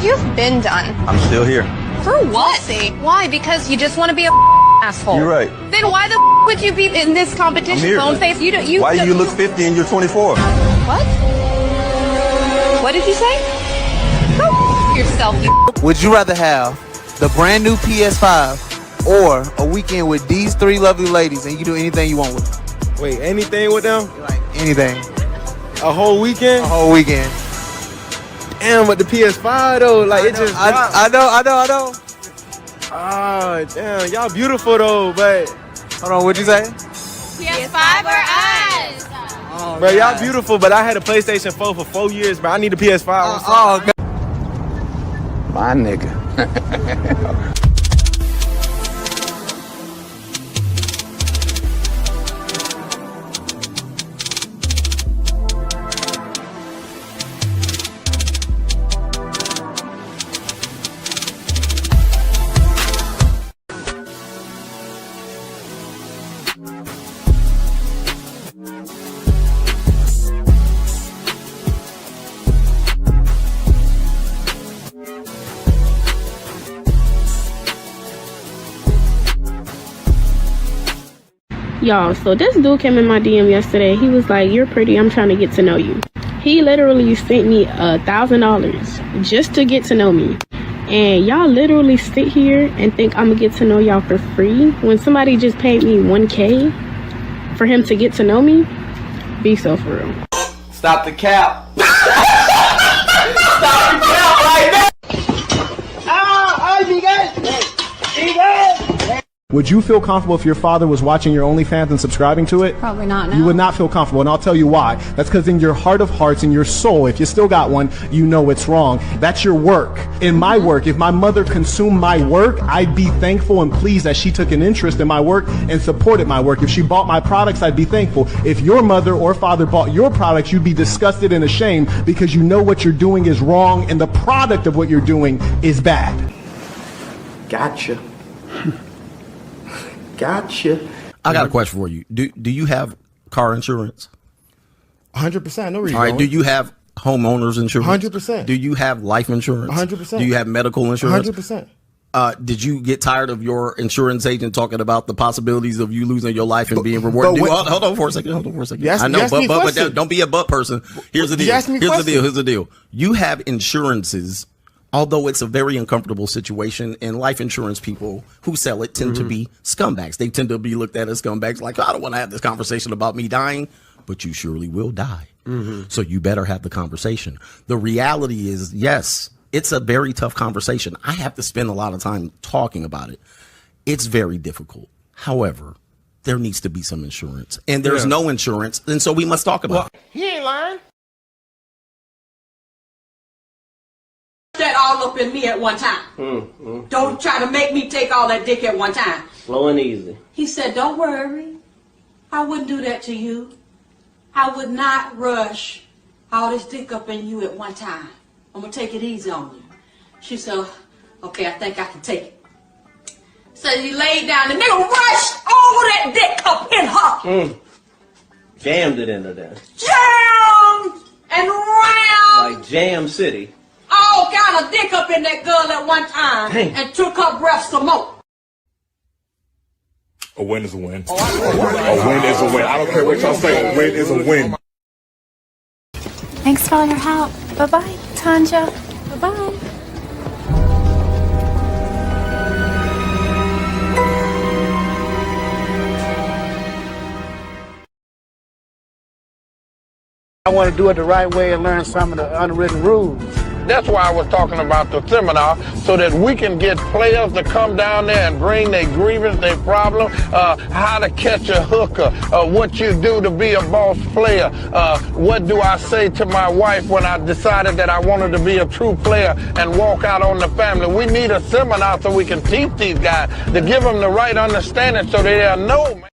You've been done. I'm still here. For what? Why? Because you just want to be a asshole. You're right. Then why the would you be in this competition? I'm here. Bone face. Why do you look 50 and you're 24? What? What did you say? Go yourself, you. Would you rather have the brand new PS5 or a weekend with these three lovely ladies and you can do anything you want with them? Wait, anything with them? Like anything. A whole weekend? A whole weekend. Damn, but the PS5 though, like it just dropped. I know. Ah, damn, y'all beautiful though, but Hold on, what'd you say? PS5 or us? Oh, bro, y'all beautiful, but I had a PlayStation 4 for 4 years, but I need a PS5. Oh, God. My nigga. Y'all, so this dude came in my DM yesterday. He was like, "You're pretty, I'm trying to get to know you." He literally sent me $1,000 just to get to know me. And y'all literally sit here and think I'm gonna get to know y'all for free when somebody just paid me $1K for him to get to know me? Be so for real. Stop the cap. Stop the cap right now. Would you feel comfortable if your father was watching your OnlyFans and subscribing to it? Probably not. No. You would not feel comfortable, and I'll tell you why. That's because in your heart of hearts, in your soul, if you still got one, you know it's wrong. That's your work. In my work, if my mother consumed my work, I'd be thankful and pleased that she took an interest in my work and supported my work. If she bought my products, I'd be thankful. If your mother or father bought your products, you'd be disgusted and ashamed because you know what you're doing is wrong and the product of what you're doing is bad. Gotcha. Gotcha. I got a question for you. Do you have car insurance? 100%. No reason. All right. Do you have homeowners insurance? 100%. Do you have life insurance? 100%. Do you have medical insurance? 100%. Did you get tired of your insurance agent talking about the possibilities of you losing your life and being rewarded? Hold on for a second. Yes, I know, but question. don't be a but person. Here's the deal. Here's the deal. You have insurances. Although it's a very uncomfortable situation, and life insurance people who sell it tend to be scumbags. They tend to be looked at as scumbags, like, I don't want to have this conversation about me dying, but you surely will die. So you better have the conversation. The reality is, yes, it's a very tough conversation. I have to spend a lot of time talking about it. It's very difficult. However, there needs to be some insurance, and there's no insurance, and so we must talk about it. He ain't lying. That all up in me at one time. Don't try to make me take all that dick at one time. Slow and easy. He said, "Don't worry. I wouldn't do that to you. I would not rush all this dick up in you at one time. I'm going to take it easy on you." She said, "Okay, I think I can take it." So he laid down. The nigga rushed all that dick up in her. Jammed it into there. Jammed and round. Like Jam City. All kind of dick up in that girl at one time. Dang. And took her breath some more. A win is a win. A win is a win. I don't care what y'all say. A win is a win. Thanks for all your help. Bye-bye, Tanja. Bye-bye. I want to do it the right way and learn some of the unwritten rules. That's why I was talking about the seminar, so that we can get players to come down there and bring their grievance, their problem, how to catch a hooker, what you do to be a boss player, what do I say to my wife when I decided that I wanted to be a true player and walk out on the family. We need a seminar so we can teach these guys to give them the right understanding so they'll know, man.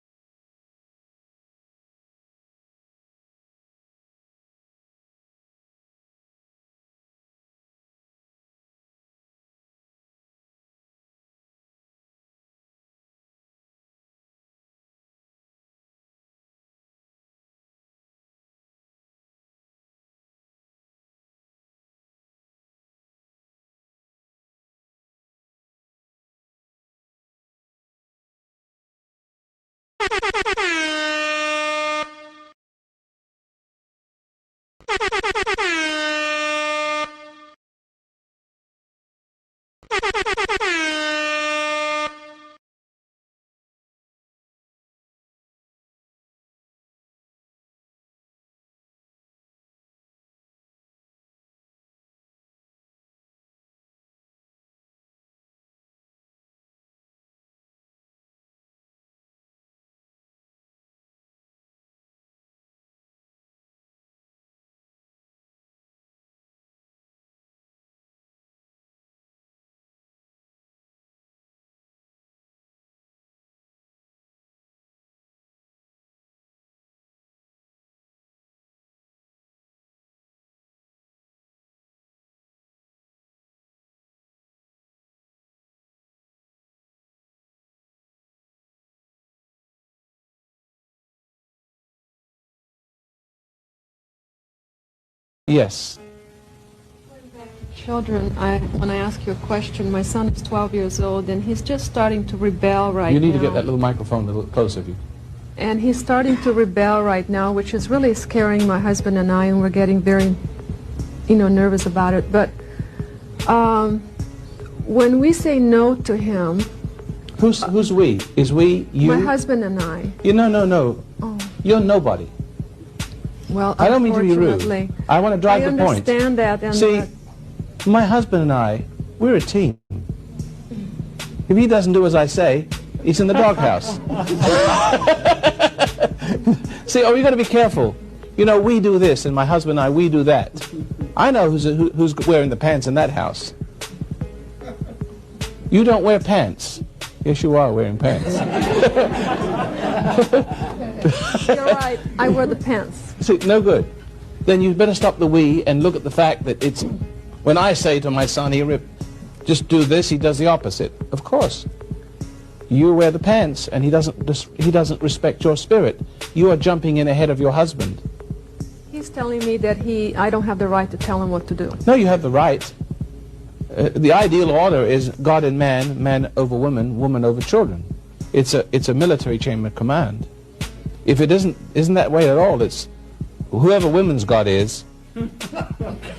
Yes. Children, when I ask you a question, my son is 12 years old and he's just starting to rebel right now. You need to get that little microphone a little closer of you. And he's starting to rebel right now, which is really scaring my husband and I, and we're getting very, nervous about it. But when we say no to him... Who's we? Is we you? My husband and I. No. Oh. You're nobody. Well, I don't mean to be rude. I want to drive the point. I understand that. And see, my husband and I, we're a team. If he doesn't do as I say, he's in the doghouse. See, you got to be careful. We do this, and my husband and I, we do that. I know who's wearing the pants in that house. You don't wear pants. Yes, you are wearing pants. You're right. I wear the pants. See, no good. Then you better stop the we and look at the fact that it's... When I say to my son, just do this, he does the opposite. Of course. You wear the pants, and he doesn't respect your spirit. You are jumping in ahead of your husband. He's telling me that I don't have the right to tell him what to do. No, you have the right. The ideal order is God and man, man over woman, woman over children. It's a military chain of command. If it isn't that way at all. It's whoever woman's God is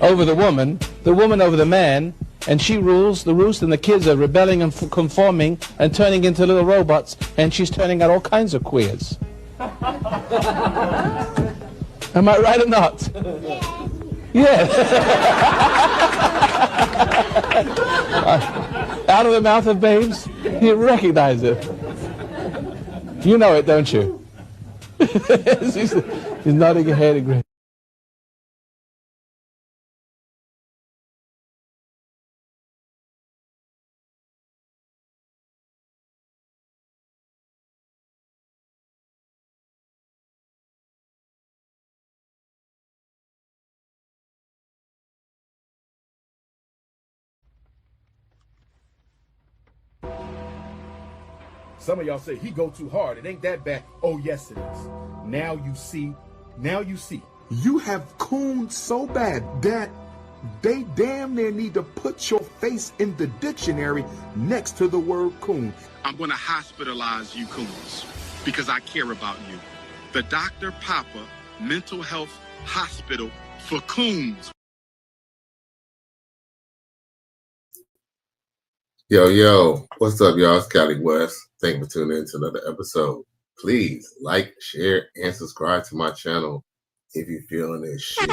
over the woman over the man, and she rules the roost, and the kids are rebelling and conforming and turning into little robots, and she's turning out all kinds of queers. Am I right or not? Yes. Out of the mouth of babes, you recognize it. You know it, don't you? He's nodding her head agreeing. Some of y'all say he go too hard. It ain't that bad. Oh, yes, it is. Now you see. You have cooned so bad that they damn near need to put your face in the dictionary next to the word coon. I'm going to hospitalize you coons because I care about you. The Dr. Papa Mental Health Hospital for Coons. Yo, what's up, y'all? It's Cali West. Thank you for tuning in to another episode. Please like, share, and subscribe to my channel if you're feeling this shit.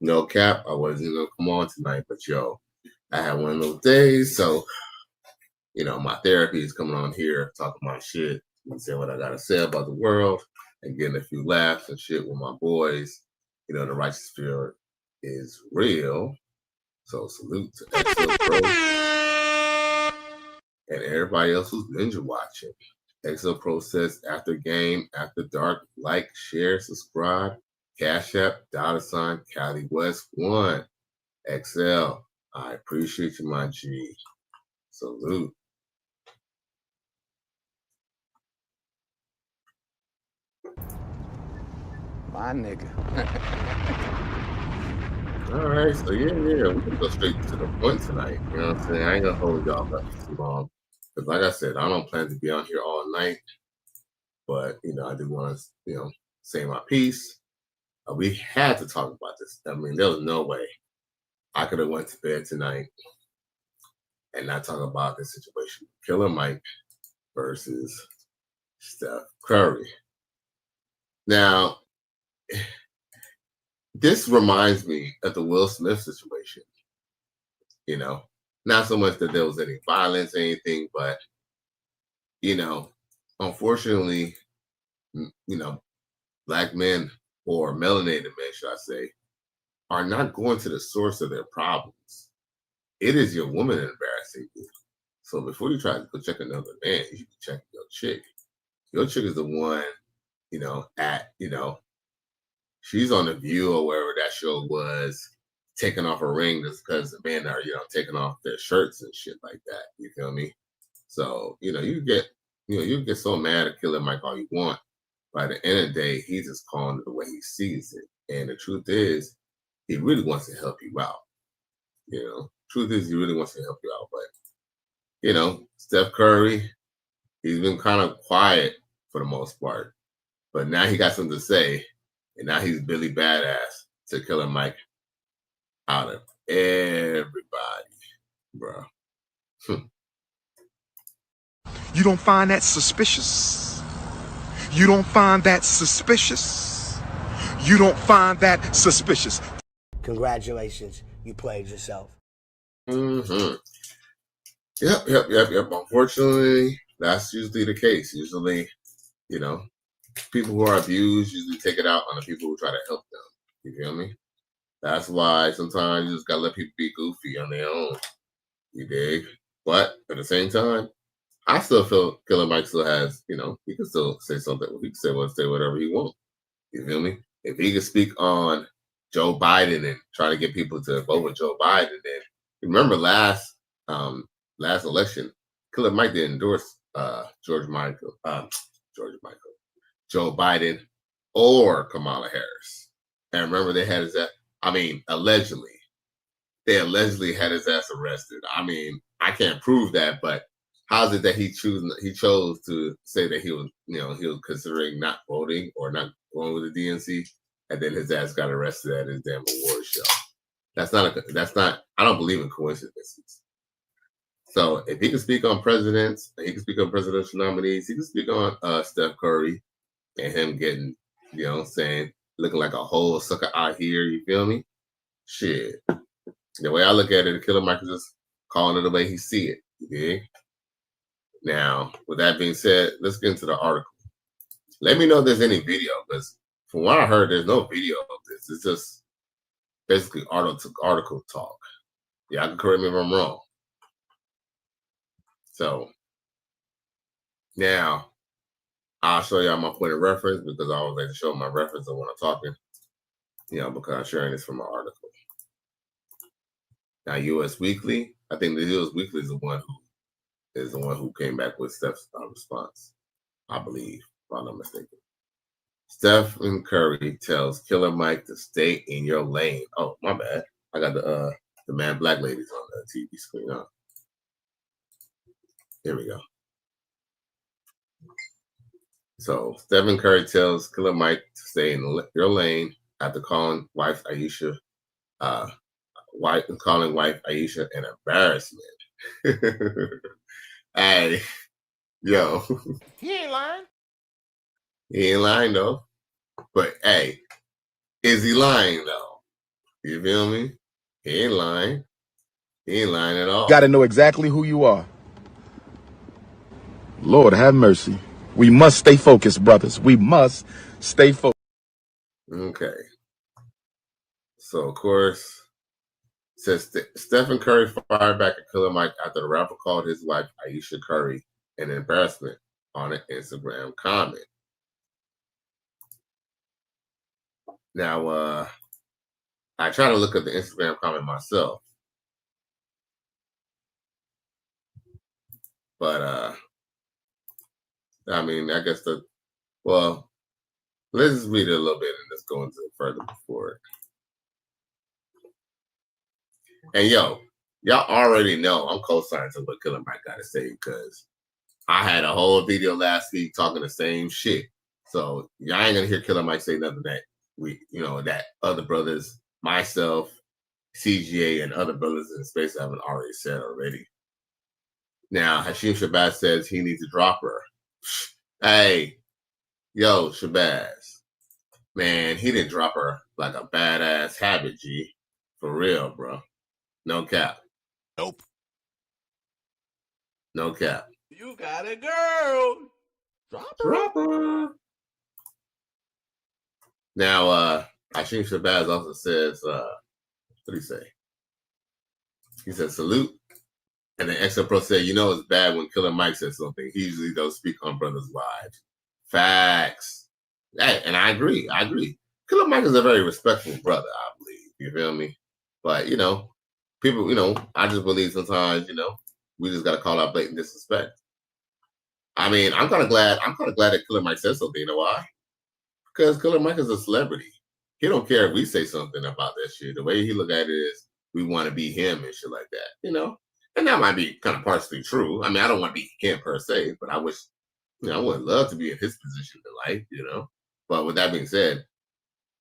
No cap, I wasn't gonna come on tonight, but I had one of those days, so my therapy is coming on here, talking my shit, and saying what I gotta say about the world, and getting a few laughs and shit with my boys. The righteous spirit is real. So salute to XO Pro and everybody else who's ninja watching. XO Pro says after game, after dark, like, share, subscribe, Cash App, $ Cali West 1. XL, I appreciate you, my G. Salute. My nigga. All right, so yeah, we can go straight to the point tonight. You know what I'm saying? I ain't gonna hold y'all up too long. Because like I said, I don't plan to be on here all night. But, I do want to, say my piece. We had to talk about this. I mean, there was no way I could have went to bed tonight and not talk about this situation. Killer Mike versus Steph Curry. Now, this reminds me of the Will Smith situation. Not so much that there was any violence or anything, but, unfortunately, black men, or melanated men, should I say, are not going to the source of their problems. It is your woman embarrassing you. So before you try to go check another man, you should be checking your chick. Your chick is the one, she's on The View or wherever that show was, taking off a ring just because the men are, taking off their shirts and shit like that. You feel me? So, you get so mad at Killer Mike all you want. By the end of the day, he's just calling it the way he sees it. And the truth is, he really wants to help you out. Truth is, he really wants to help you out. But, Steph Curry, he's been kind of quiet for the most part. But now he got something to say. And now he's Billy Badass to Killer Mike out of everybody, bro. You don't find that suspicious? You don't find that suspicious? You don't find that suspicious? Congratulations, you played yourself. Mm-hmm. Yep. Unfortunately, that's usually the case. Usually, people who are abused usually take it out on the people who try to help them. You feel me? That's why sometimes you just gotta let people be goofy on their own. You dig? But at the same time, I still feel Killer Mike still has, he can still say something. He can say whatever he wants. You feel me? If he can speak on Joe Biden and try to get people to vote with Joe Biden, then remember last election, Killer Mike did endorse Joe Biden or Kamala Harris. And remember they had allegedly. They allegedly had his ass arrested. I can't prove that, but how's it that he chose to say that he was considering not voting or not going with the DNC, and then his ass got arrested at his damn award show. That's not. I don't believe in coincidences. So if he can speak on presidents, he can speak on presidential nominees, he can speak on Steph Curry and him getting, saying looking like a whole sucker out here. You feel me? Shit. The way I look at it, Killer Mike is just calling it the way he see it. You dig? Now, with that being said, let's get into the article. Let me know if there's any video, because from what I heard, there's no video of this. It's just basically article talk. Y'all can correct me if I'm wrong. So, now, I'll show y'all my point of reference, because I always like to show my reference when I'm talking, because I'm sharing this from my article. Now, US Weekly, I think the US Weekly is the one who came back with Steph's response, I believe, if I'm not mistaken. Stephen Curry tells Killer Mike to stay in your lane. Oh, my bad. I got the Man Black ladies on the TV screen. Huh? Here we go. So Stephen Curry tells Killer Mike to stay in your lane after calling wife Ayesha an embarrassment. Hey, yo. He ain't lying. He ain't lying though. But hey, is he lying though? You feel me? He ain't lying. He ain't lying at all. Got to know exactly who you are. Lord have mercy. We must stay focused, brothers. We must stay focused. Okay. So, of course, says Stephen Curry fired back at Killer Mike after the rapper called his wife, Ayesha Curry, an embarrassment on an Instagram comment. Now, I try to look at the Instagram comment myself. But, I guess let's just read it a little bit and let's go into it further before it. And yo, y'all already know I'm co-signing to what Killer Mike got to say because I had a whole video last week talking the same shit. So y'all ain't gonna hear Killer Mike say nothing that that other brothers, myself, CGA, and other brothers in space haven't already said already. Now, Hashim Shabazz says he needs to drop her. Hey, yo, Shabazz. Man, he didn't drop her like a badass habit, G. For real, bro. No cap. Nope. No cap. You got a girl. Drop her. Now, Hashim Shabazz also says, what did he say? He said, salute. And then Exo Pro said, it's bad when Killer Mike says something. He usually don't speak on brothers' wives. Facts. Hey, and I agree. Killer Mike is a very respectful brother, I believe. You feel me? But, people, I just believe sometimes, we just got to call out blatant disrespect. I mean, I'm kind of glad that Killer Mike said something. You know why? Because Killer Mike is a celebrity. He don't care if we say something about that shit. The way he look at it is we want to be him and shit like that, And that might be kind of partially true. I mean, I don't want to be him per se, but I wish, I would love to be in his position in life, But with that being said,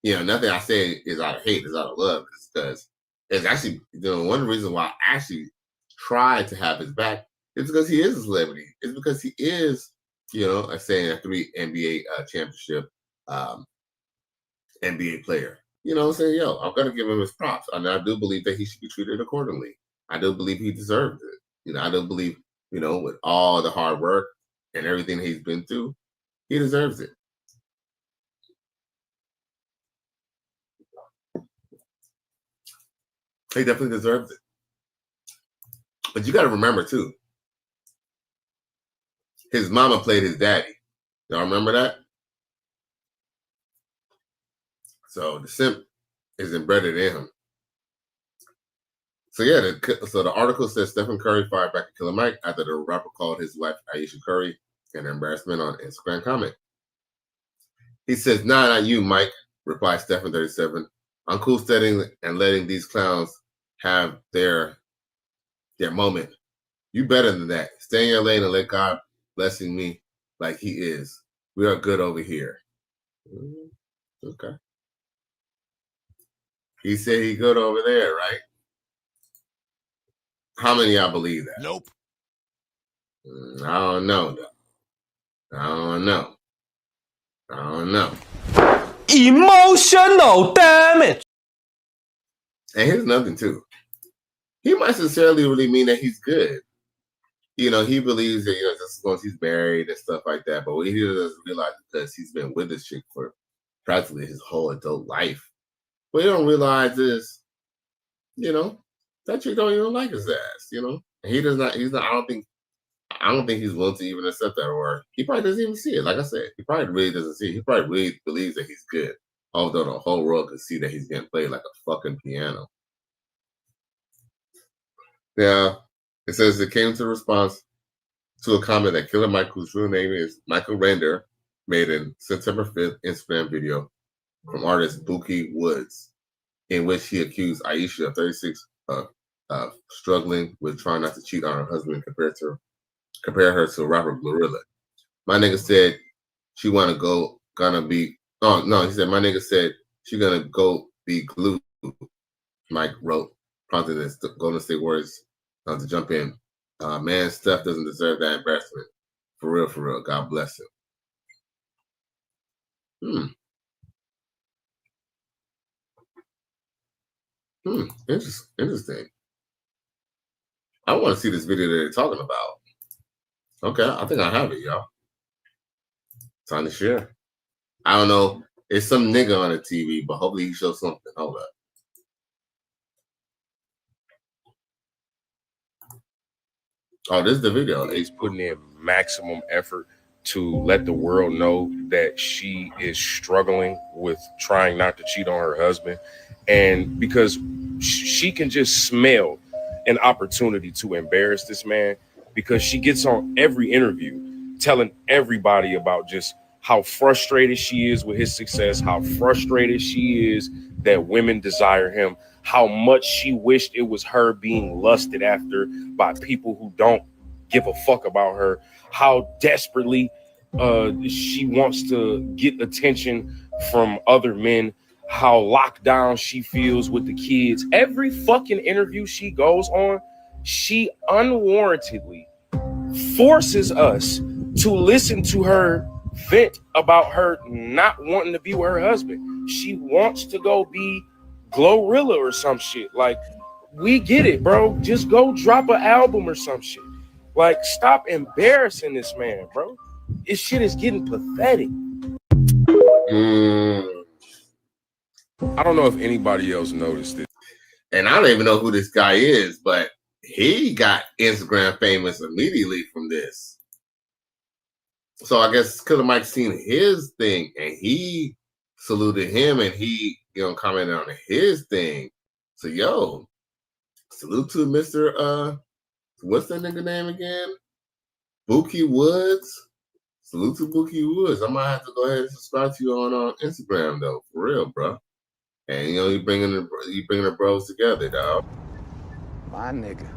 nothing I say is out of hate, it's out of love. It's because it's actually, one of the reasons why I actually tried to have his back is because he is a celebrity. It's because he is, a 3 NBA championship NBA player. I'm saying, I'm going to give him his props. And I do believe that he should be treated accordingly. I do believe he deserves it. I do believe, with all the hard work and everything he's been through, he deserves it. He definitely deserves it. But you got to remember, too, his mama played his daddy. Y'all remember that? So the simp is embedded in him. So yeah, the article says Stephen Curry fired back at Killer Mike after the rapper called his wife Ayesha Curry an embarrassment on Instagram comment. He says, "Nah, not you, Mike," replied Stephen 37. "I'm cool studying and letting these clowns have their moment. You better than that. Stay in your lane and let God blessing me like he is. We are good over here." Okay. He said he good over there, right? How many of y'all believe that? Nope. I don't know. Emotional damage. And here's nothing too. He might sincerely really mean that he's good. He believes that, just because he's married and stuff like that. But what he doesn't realize is because he's been with this chick for practically his whole adult life. What he don't realize is, that chick don't even like his ass, And he does not, I don't think he's willing to even accept that, or he probably doesn't even see it. Like I said, he probably really doesn't see it. He probably really believes that he's good, although the whole world can see that he's getting played like a fucking piano. Now, it says it came to response to a comment that Killer Mike, whose real name is Michael Render, made in September 5th Instagram video from artist Buki Woods, in which he accused Ayesha, 36, of struggling with trying not to cheat on her husband and compare her to rapper Glorilla. My nigga said she he said my nigga said she gonna go be glue. Mike wrote, prompting the Golden State Warriors to jump in. Man, Steph doesn't deserve that embarrassment. For real. God bless him. Interesting. I want to see this video that they're talking about. Okay, I think I have it, y'all. Time to share. I don't know. It's some nigga on the TV, but hopefully he shows something. Hold up. Oh, this is the video. He's putting in maximum effort to let the world know that she is struggling with trying not to cheat on her husband. And because she can just smell an opportunity to embarrass this man, because she gets on every interview telling everybody about just how frustrated she is with his success, how frustrated she is that women desire him, how much she wished it was her being lusted after by people who don't give a fuck about her, how desperately she wants to get attention from other men, how locked down she feels with the kids. Every fucking interview she goes on, she unwarrantedly forces us to listen to her vent about her not wanting to be with her husband. She wants to go be Glorilla or some shit. Like, we get it, bro. Just go drop an album or some shit. Like, stop embarrassing this man, bro. This shit is getting pathetic. I don't know if anybody else noticed it. And I don't even know who this guy is, but he got Instagram famous immediately from this. So I guess Killer Mike seen his thing and he saluted him and he, commented on his thing. So yo, salute to Mr. What's that nigga name again? Buki Woods. Salute to Buki Woods. I might have to go ahead and subscribe to you on Instagram though, for real, bro. And you bringing the bros together, dog. My nigga.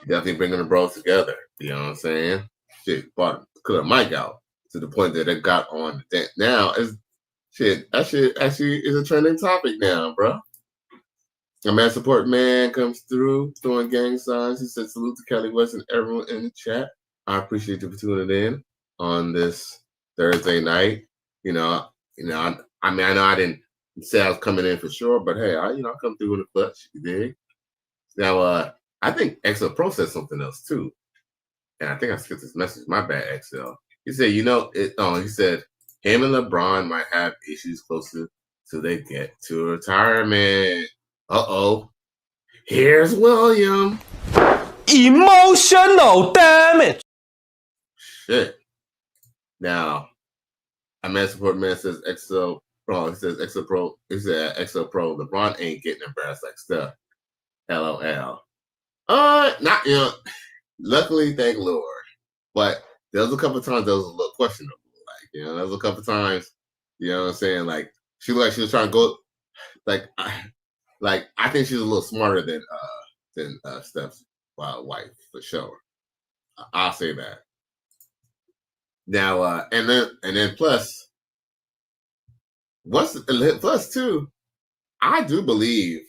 Definitely bringing the bros together. You know what I'm saying? Shit, but Killer Mike out to the point that it got on that now is shit. That shit actually is a trending topic now, bro. A man support man comes through throwing gang signs. He said salute to Kelly West and everyone in the chat. I appreciate you for tuning in on this Thursday night. I know I didn't say I was coming in for sure, but hey, I come through in the clutch. You dig? Now, I think XL Pro said something else too, and I think I skipped this message. My bad, XL. He said, he said him and LeBron might have issues closer till they get to retirement. Here's William. Emotional damage. Shit. Now, a man support man says XL Pro. He says XL Pro. He said XL Pro. LeBron ain't getting embarrassed like Steph. LOL. Not luckily, thank Lord. But there was a couple of times that was a little questionable. Like, there was a couple of times, you know what I'm saying? Like, she looked like she was trying to go, I think she's a little smarter than Steph's wife, for sure. I'll say that. Now, and then plus too, I do believe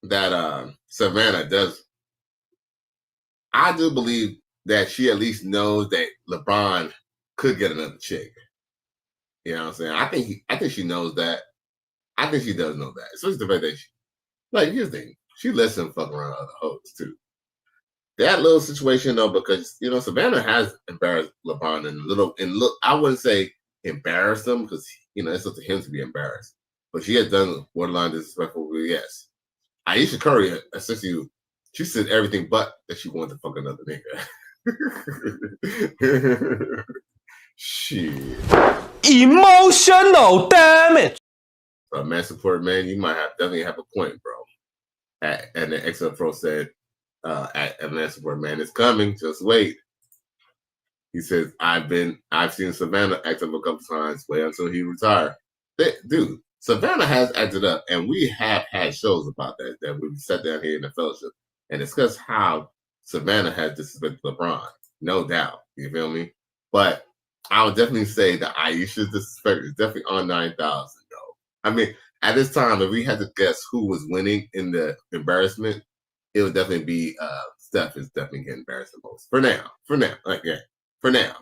that Savannah does. I do believe that she at least knows that LeBron could get another chick. You know what I'm saying? I think she knows that. I think she does know that. Especially the fact that here's the thing. She lets him fuck around other hoes too. That little situation though, because Savannah has embarrassed LeBron I wouldn't say embarrassed him because it's up to him to be embarrassed. But she has done borderline disrespectful. Yes. Ayesha Curry essentially she said everything but that she wanted to fuck another nigga. Shit. Emotional damage. Man support man, you might definitely have a point, bro. And the XL Pro said, at man support man, it's coming. Just wait. He says, I've seen Savannah act up a couple times. Wait until he retires. Dude, Savannah has acted up, and we have had shows about that we sat down here in the fellowship and discussed how Savannah has disrespected LeBron. No doubt. You feel me? But I would definitely say that Ayesha's disrespect is definitely on 9,000, though. I mean, at this time, if we had to guess who was winning in the embarrassment, it would definitely be Steph is definitely getting embarrassed the most. For now.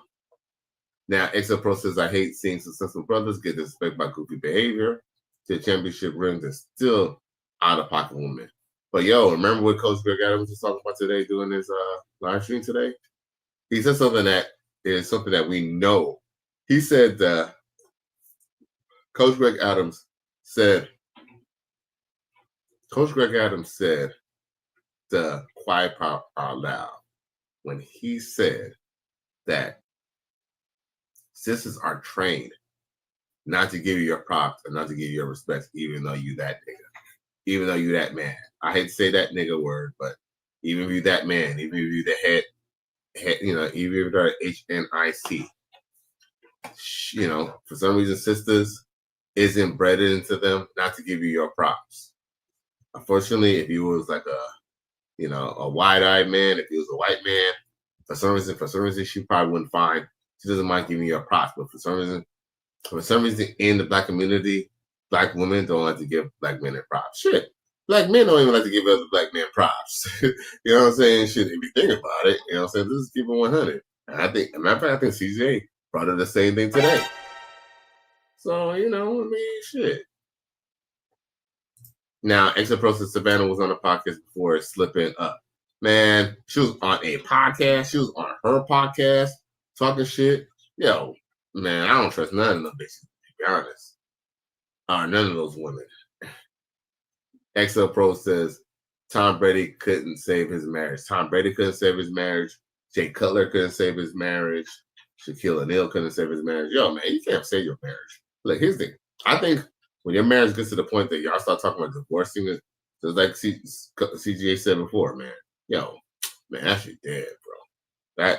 Now, XL Pro says, I hate seeing successful brothers get disrespected by goofy behavior to championship rings and still out-of-pocket women. But yo, remember what Coach Greg Adams was talking about today doing his live stream today? He said something that is something that we know. He said Coach Greg Adams said the quiet part out loud when he said that sisters are trained not to give you your props and not to give you your respect, even though you that nigga, even though you that man. I hate to say that nigga word, but even if you that man, even if you the head, even if you're HNIC, for some reason, sisters isn't bred into them not to give you your props. Unfortunately, if you was like a wide-eyed man, if he was a white man, for some reason, she probably wouldn't find. She doesn't mind giving you your props, but for some reason, in the black community, black women don't like to give black men their props. Shit, black men don't even like to give other black men props. You know what I'm saying? Shit, if you think about it, you know what I'm saying? This is keep it 100. And I think, matter of fact, I think CJ brought her the same thing today. So, I mean, shit. Now, Exoprosis Savannah was on the podcast before slipping up. Man, she was on a podcast. She was on her podcast talking shit. Yo, man, I don't trust none of them bitches, to be honest. None of those women. XL says Tom Brady couldn't save his marriage. Tom Brady couldn't save his marriage. Jay Cutler couldn't save his marriage. Shaquille O'Neal couldn't save his marriage. Yo, man, you can't save your marriage. Look, here's the thing. I think when your marriage gets to the point that y'all start talking about divorcing it, just like CGA said before, man. Yo, man, that shit dead, bro.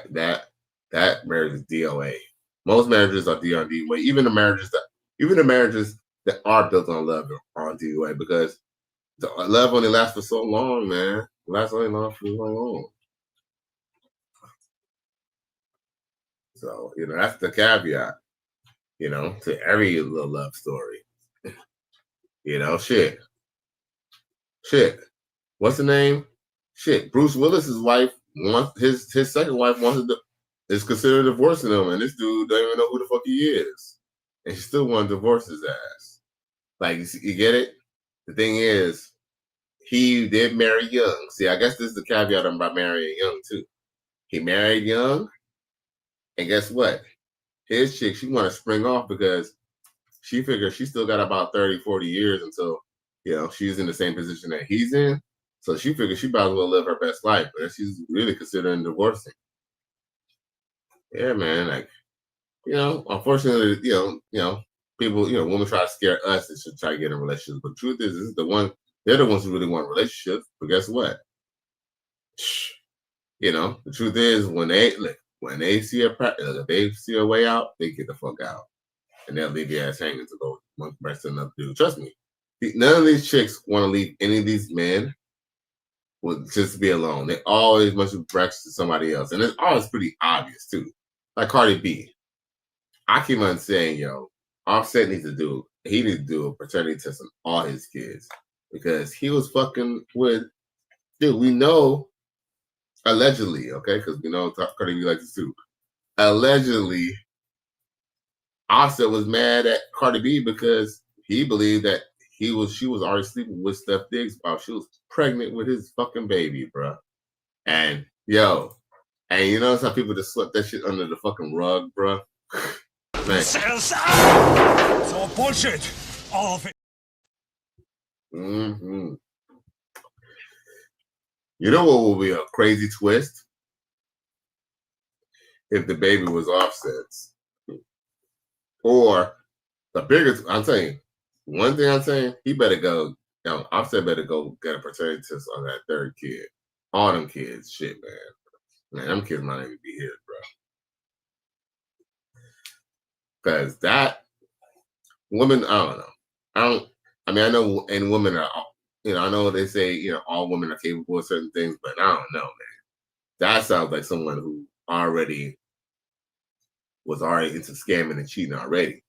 That marriage is DOA. Most marriages are DOA. Even the marriages that are built on love are on DOA because the love only lasts for so long, man. It lasts only for so long. So, that's the caveat, to every little love story. Shit. What's the name? Shit. Bruce Willis's wife his second wife is considered divorcing him, and this dude don't even know who the fuck he is. And she still want to divorce his ass. Like, you get it? The thing is, he did marry young. See, I guess this is the caveat about marrying young, too. He married young, and guess what? His chick, she want to spring off because she figured she still got about 30, 40 years until, she's in the same position that he's in. So she figured she might as well live her best life, but she's really considering divorcing. Yeah, man. Like, unfortunately, people, women try to scare us and should try to get in relationships. But the truth is they're the ones who really want relationships. But guess what? The truth is when they see if they see a way out, they get the fuck out. And they'll leave your ass hanging to go one person another dude. Trust me. None of these chicks want to leave any of these men with just be alone. They always must be precious to somebody else. And it's always pretty obvious too. Like Cardi B. I keep on saying, Offset needs to do a paternity test on all his kids. Because he was fucking with, dude, we know, allegedly, okay, because we know Cardi B likes to sue. Allegedly, Offset was mad at Cardi B because he believed that she was already sleeping with Steph Diggs while she was pregnant with his fucking baby, bro. And you notice how people just swept that shit under the fucking rug, bro? Man. It's all bullshit. All of it. Mm-hmm. You know what will be a crazy twist? If the baby was Offset's. Or the biggest, I'm saying, one thing I'm saying, he better go, Offset better go get a paternity test on that third kid. All them kids, shit, man. Man, them kids might not even be his, bro. Because that woman, I don't know. I know, and women are, I know they say, all women are capable of certain things, but I don't know, man. That sounds like someone who was already into scamming and cheating already.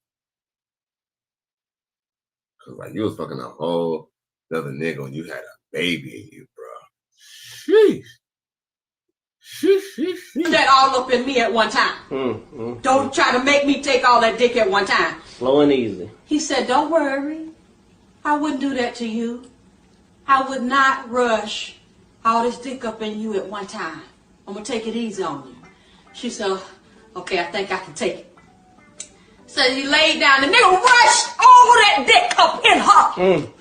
Because, like, you was fucking a whole other nigga when you had a baby in you, bro. Sheesh. Put that all up in me at one time. Don't try to make me take all that dick at one time. Slow and easy. He said, don't worry. I wouldn't do that to you. I would not rush all this dick up in you at one time. I'm going to take it easy on you. She said, okay, I think I can take it. So he laid down. The nigga rushed all that dick up in her.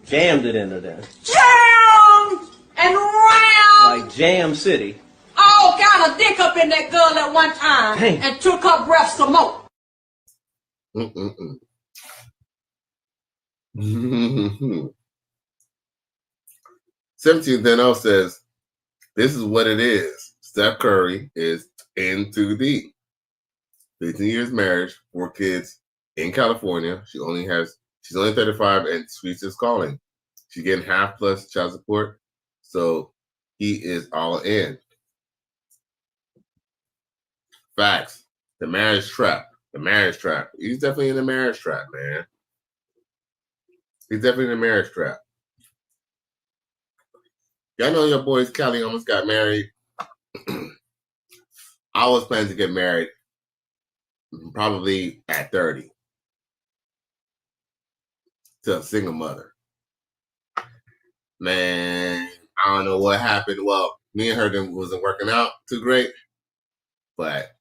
Jammed it into there. Jammed and round. Like Jam City. All kind of dick up in that girl at one time. Dang. And took her breath some more. 17 then says, this is what it is. Steph Curry is in too deep. 15 years marriage, 4 kids, in California. She's only 35 and streets is calling. She's getting half plus child support. So he is all in. Facts. The marriage trap. The marriage trap. He's definitely in the marriage trap, man. He's definitely in the marriage trap. Y'all know your boys Kelly almost got married. I was planning to get married probably at 30 to a single mother. Man, I don't know what happened. Well, me and her wasn't working out too great, but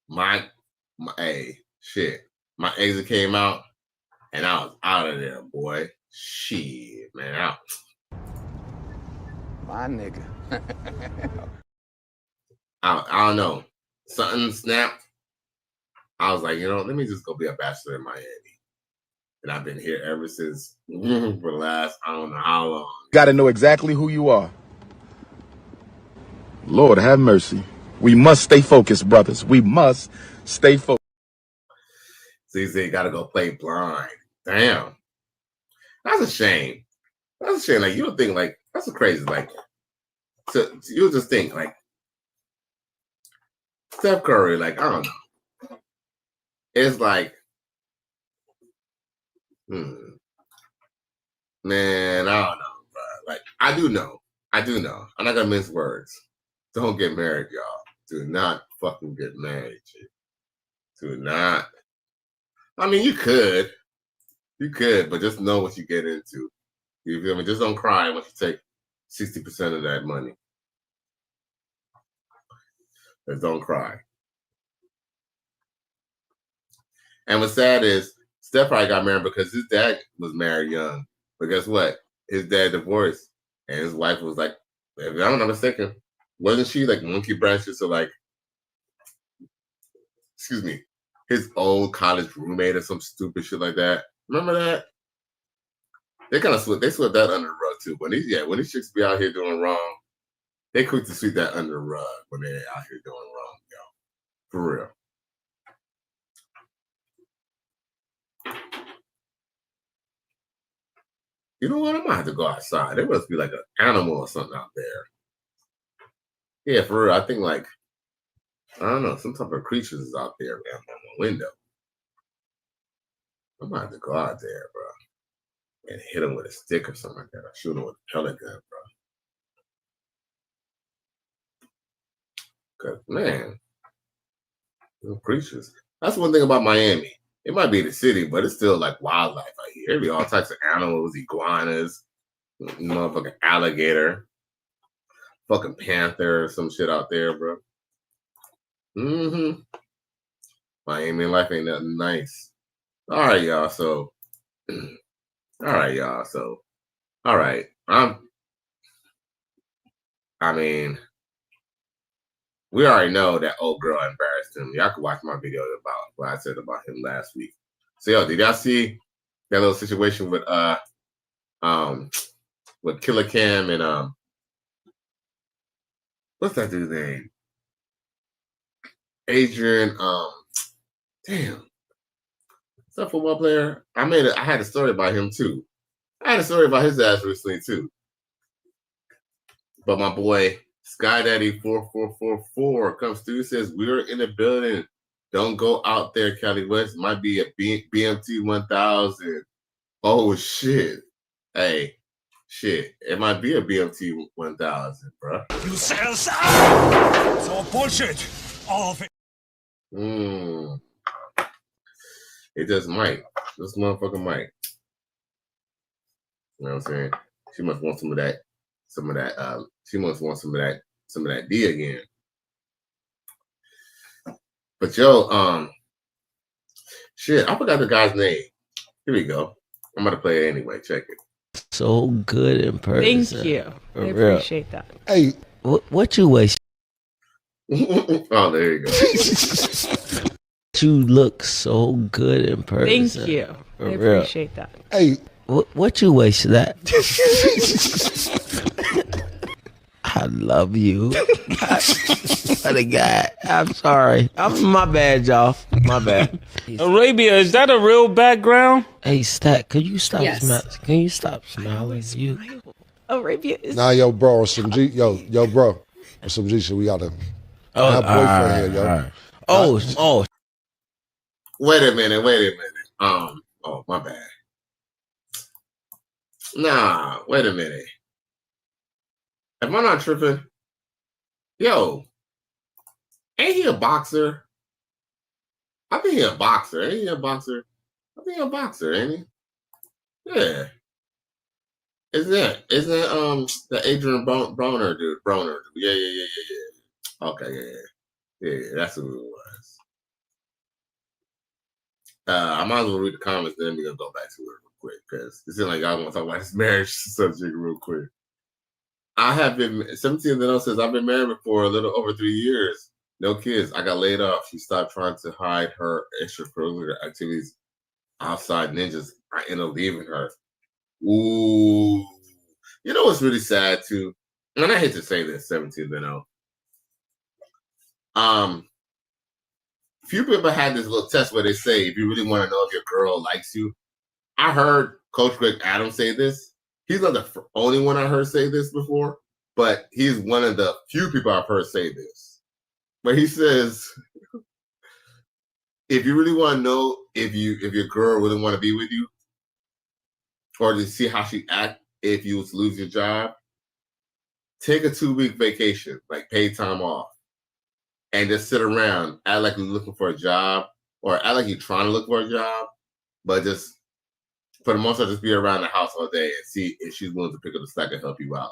my exit came out and I was out of there, boy. Shit, man. My nigga. I don't know. Something snapped. I was like, let me just go be a bachelor in Miami. And I've been here ever since for the last, I don't know how long. Got to know exactly who you are. Lord have mercy. We must stay focused, brothers. We must stay focused. So he said, got to go play blind. Damn. That's a shame. That's a shame. Like, you don't think, like, that's crazy. Like, so you'll just think, like, Steph Curry, like, I don't know. It's like, man, I don't know, bro. Like, I do know. I'm not gonna mince words. Don't get married, y'all. Do not fucking get married, G. Do not. I mean, you could, but just know what you get into. You feel me? Just don't cry once you take 60% of that money. Just don't cry. And what's sad is Steph probably got married because his dad was married young. But guess what? His dad divorced, and his wife was like, if I'm not mistaken, wasn't she like monkey branches or like, excuse me, his old college roommate or some stupid shit like that? Remember that? They kind of swept that under the rug too. When these chicks be out here doing wrong, they quick to sweep that under the rug when they're out here doing wrong, yo. For real. You know what? I might have to go outside. There must be like an animal or something out there. Yeah, for real. I think like, I don't know, some type of creatures is out there, man, on my window. I might have to go out there, bro, and hit him with a stick or something like that. Or shoot him with a pellet gun, bro. Cause man, little creatures. That's one thing about Miami. It might be the city, but it's still like wildlife out here. There be all types of animals, iguanas, motherfucking alligator, fucking panther, or some shit out there, bro. Miami life ain't nothing nice. All right, y'all. So, I mean, we already know that old girl embarrassed him. Y'all can watch my video about what I said about him last week. So, yo, did y'all see that little situation with Killer Cam and what's that dude's name? Adrien, damn. What's that football player? I had a story about him too. I had a story about his ass recently too. But my boy Sky Daddy 4444 comes through, says we're in the building. Don't go out there, Cali West. Might be a BMT 1000. Oh shit. Hey, shit. It might be a BMT 1000, bro. You sell some! It's all bullshit. All of it. It just might. This motherfucker might. You know what I'm saying? She must want some of that. She must want some of that D again. But yo, shit, I forgot the guy's name. Here we go. I'm gonna play it anyway. Check it. So good in person. Thank you. For I real. appreciate that. Hey, what you waste? Oh, there you go. You look so good in person. Thank you. For I real. appreciate that. Hey, what you waste that? I love you. What a guy. I'm sorry. My bad, y'all. My bad. Arabia, is that a real background? Hey, Stack, could you stop Yes. Can you stop smiling? You. Arabia is. Nah, yo, bro, some G, yo, bro, some G shit. We gotta. Oh, have boyfriend here, yo. right. Oh. Wait a minute. Oh, my bad. Nah, wait a minute. Am I not tripping? Yo, ain't he a boxer? I think he a boxer. Ain't he a boxer? I think he a boxer, ain't he? Yeah. Isn't that the Adrien Broner dude? Yeah. Okay, yeah. That's who it was. I might as well read the comments, then we're gonna go back to it real quick because it seems like y'all want to talk about this marriage subject real quick. I have been 17 and says I've been married for a little over 3 years. No kids. I got laid off. She stopped trying to hide her extracurricular activities outside ninjas. I ended up leaving her. Ooh. You know what's really sad too? And I hate to say this, 17 and 0. Few people had this little test where they say if you really want to know if your girl likes you. I heard Coach Greg Adams say this. He's not the only one I heard say this before, but he's one of the few people I've heard say this. But he says, if you really want to know if your girl really want to be with you, or to see how she act if you was to lose your job, take a 2-week vacation, like paid time off, and just sit around, act like you're looking for a job, or act like you're trying to look for a job, but just for the most part, just be around the house all day and see if she's willing to pick up the slack and help you out.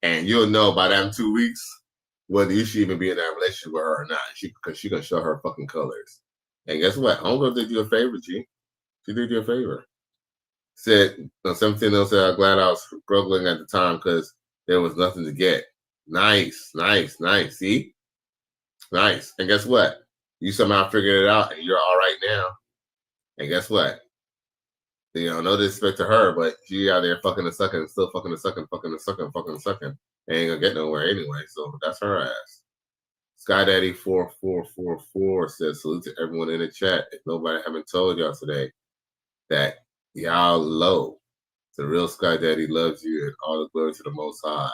And you'll know by that 2 weeks whether you should even be in that relationship with her or not, because she's gonna show her fucking colors. And guess what? Homegirl did you a favor, G. She did you a favor. Said 17 said I'm glad I was struggling at the time because there was nothing to get. Nice. See? Nice. And guess what? You somehow figured it out and you're all right now. And guess what? You know, no disrespect to her, but she out there fucking and sucking, still fucking and sucking. Ain't gonna get nowhere anyway, so that's her ass. Skydaddy4444 says, salute to everyone in the chat. If nobody haven't told y'all today that y'all low. The real Skydaddy loves you and all the glory to the Most High.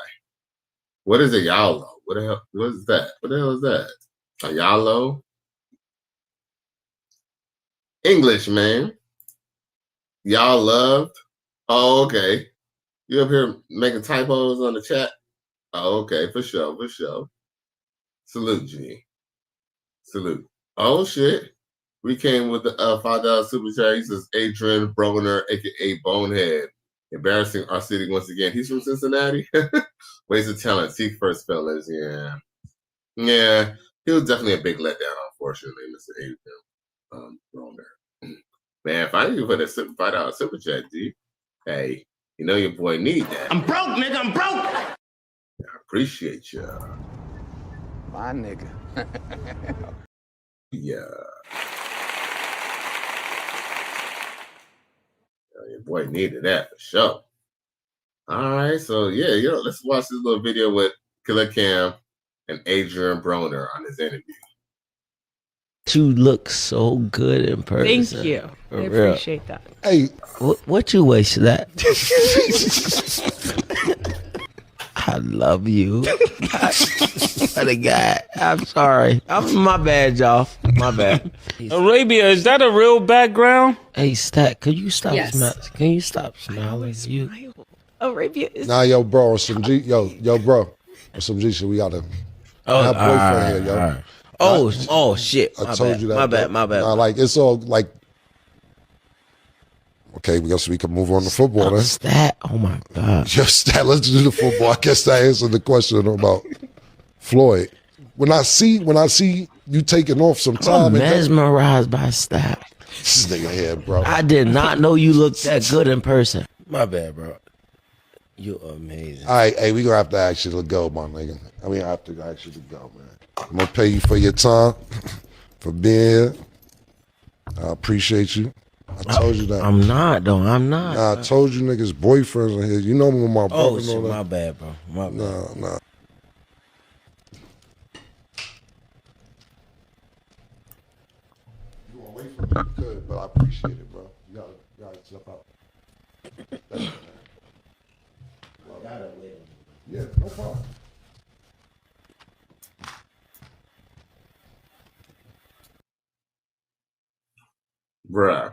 What is a y'all low? What the hell? What is that? What the hell is that? A y'all low? English, man. Y'all loved? Oh, okay. You up here making typos on the chat? Oh, okay, for sure. Salute, G. Salute. Oh, shit. We came with the $5 super chat. He says Adrien Broner, a.k.a. Bonehead. Embarrassing our city once again. He's from Cincinnati. Waste of talent. Seek first, fellas. Yeah. He was definitely a big letdown, unfortunately, Mr. Adrien Broner. Man, if I need to put a $5 super chat, G, hey, you know your boy need that. I'm broke, nigga. I'm broke. I appreciate you. My nigga. Yeah. Your boy needed that for sure. All right, so yeah, let's watch this little video with Killer Cam and Adrien Broner on his interview. You look so good in person. Thank you. For I real. appreciate that. Hey, what you waste that? I love you. What a guy. I'm sorry. My bad, y'all. My bad. Arabia, is that a real background? Hey, Stack, could you stop Yes. Can you stop smiling? You. Arabia is. nah, yo, bro, some G, yo, bro, some G shit. We gotta have boyfriend here, yo. Right. Oh shit. I told you that. My bad. Nah, like it's all like. Okay, we guess we can move on to football then. Stat. Oh my god. Just that. Let's do the football. I guess that answered the question about Floyd. When I see you taking off some time, I'm mesmerized by Stat. This nigga here, bro. I did not know you looked that good in person. My bad, bro. You're amazing. All right, hey, we gonna have to actually go, my nigga. I mean, I have to actually go, man. I'm gonna pay you for your time, for being here. I appreciate you. I told you that. I'm not, though. I'm not. Nah, I told you niggas boyfriends are here. You know when my brother Oh, shit, know that. my bad, bro. My bad. Nah. Good, but I appreciate it, bro. You gotta step up. Thank you, man. Yeah, no problem. Bruh.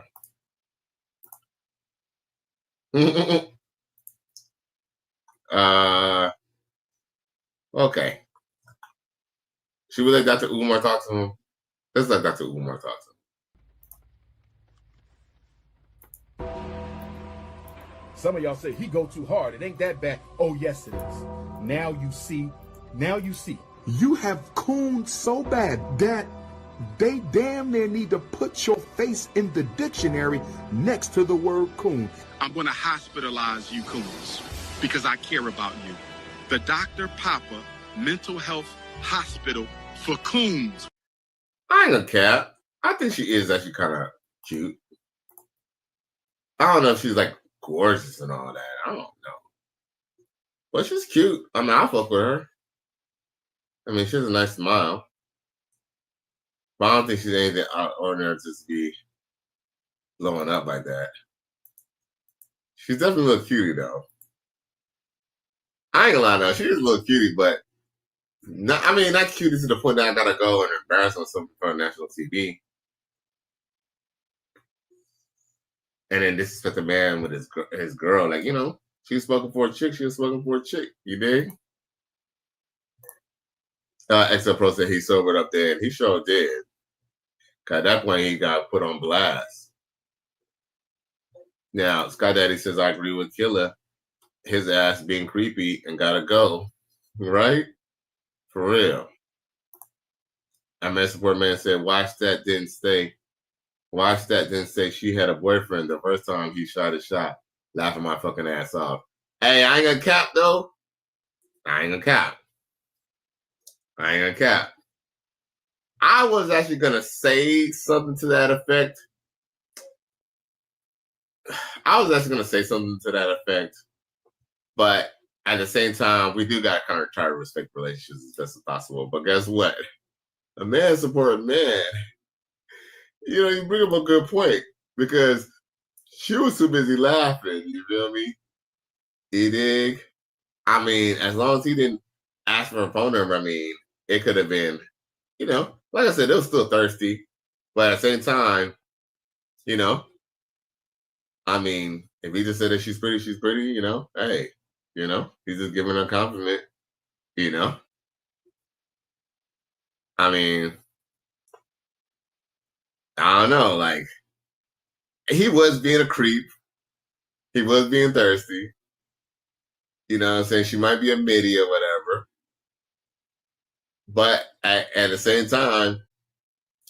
Okay. Should we let Dr. Umar talk to him? Let's let Dr. Umar talk to him. Some of y'all say he go too hard. It ain't that bad. Oh, yes, it is. Now you see. Now you see. You have cooned so bad that they damn near need to put your face in the dictionary next to the word coon. I'm going to hospitalize you coons because I care about you. The Dr. Papa Mental Health Hospital for Coons. I ain't gonna cap. I think she is actually kind of cute. I don't know if she's like gorgeous and all that. I don't know. But she's cute. I mean, I fuck with her. I mean, she has a nice smile. But I don't think she's anything out of ordinary to just be blowing up like that. She's definitely a little cutie, though. I ain't gonna lie, though. She is a little cutie, but not cutie to the point that I gotta go and embarrass her on something on national TV. And then disrespect the man with his girl. Like, you know, she was spoken for a chick. She was spoken for a chick. You dig? XL Pro said he sobered up there, and he sure did. Cause at that point, he got put on blast. Now, Sky Daddy says, I agree with Killer. His ass being creepy and gotta go. Right? For real. I mean, support man said, watch that didn't say she had a boyfriend the first time he shot a shot. Laughing my fucking ass off. Hey, I ain't gonna cap though. I ain't gonna cap. I was actually gonna say something to that effect. But at the same time, we do gotta kind of try to respect relationships as best as possible. But guess what? A man support a man. You know, you bring up a good point because she was too busy laughing. You feel me? You dig? I mean, as long as he didn't ask for a phone number, I mean, it could have been, you know, like I said, it was still thirsty. But at the same time, you know, I mean, if he just said that she's pretty, you know, hey, you know, he's just giving her a compliment, you know. I mean, I don't know, like, he was being a creep. He was being thirsty. You know what I'm saying? She might be a midi or whatever. But at the same time,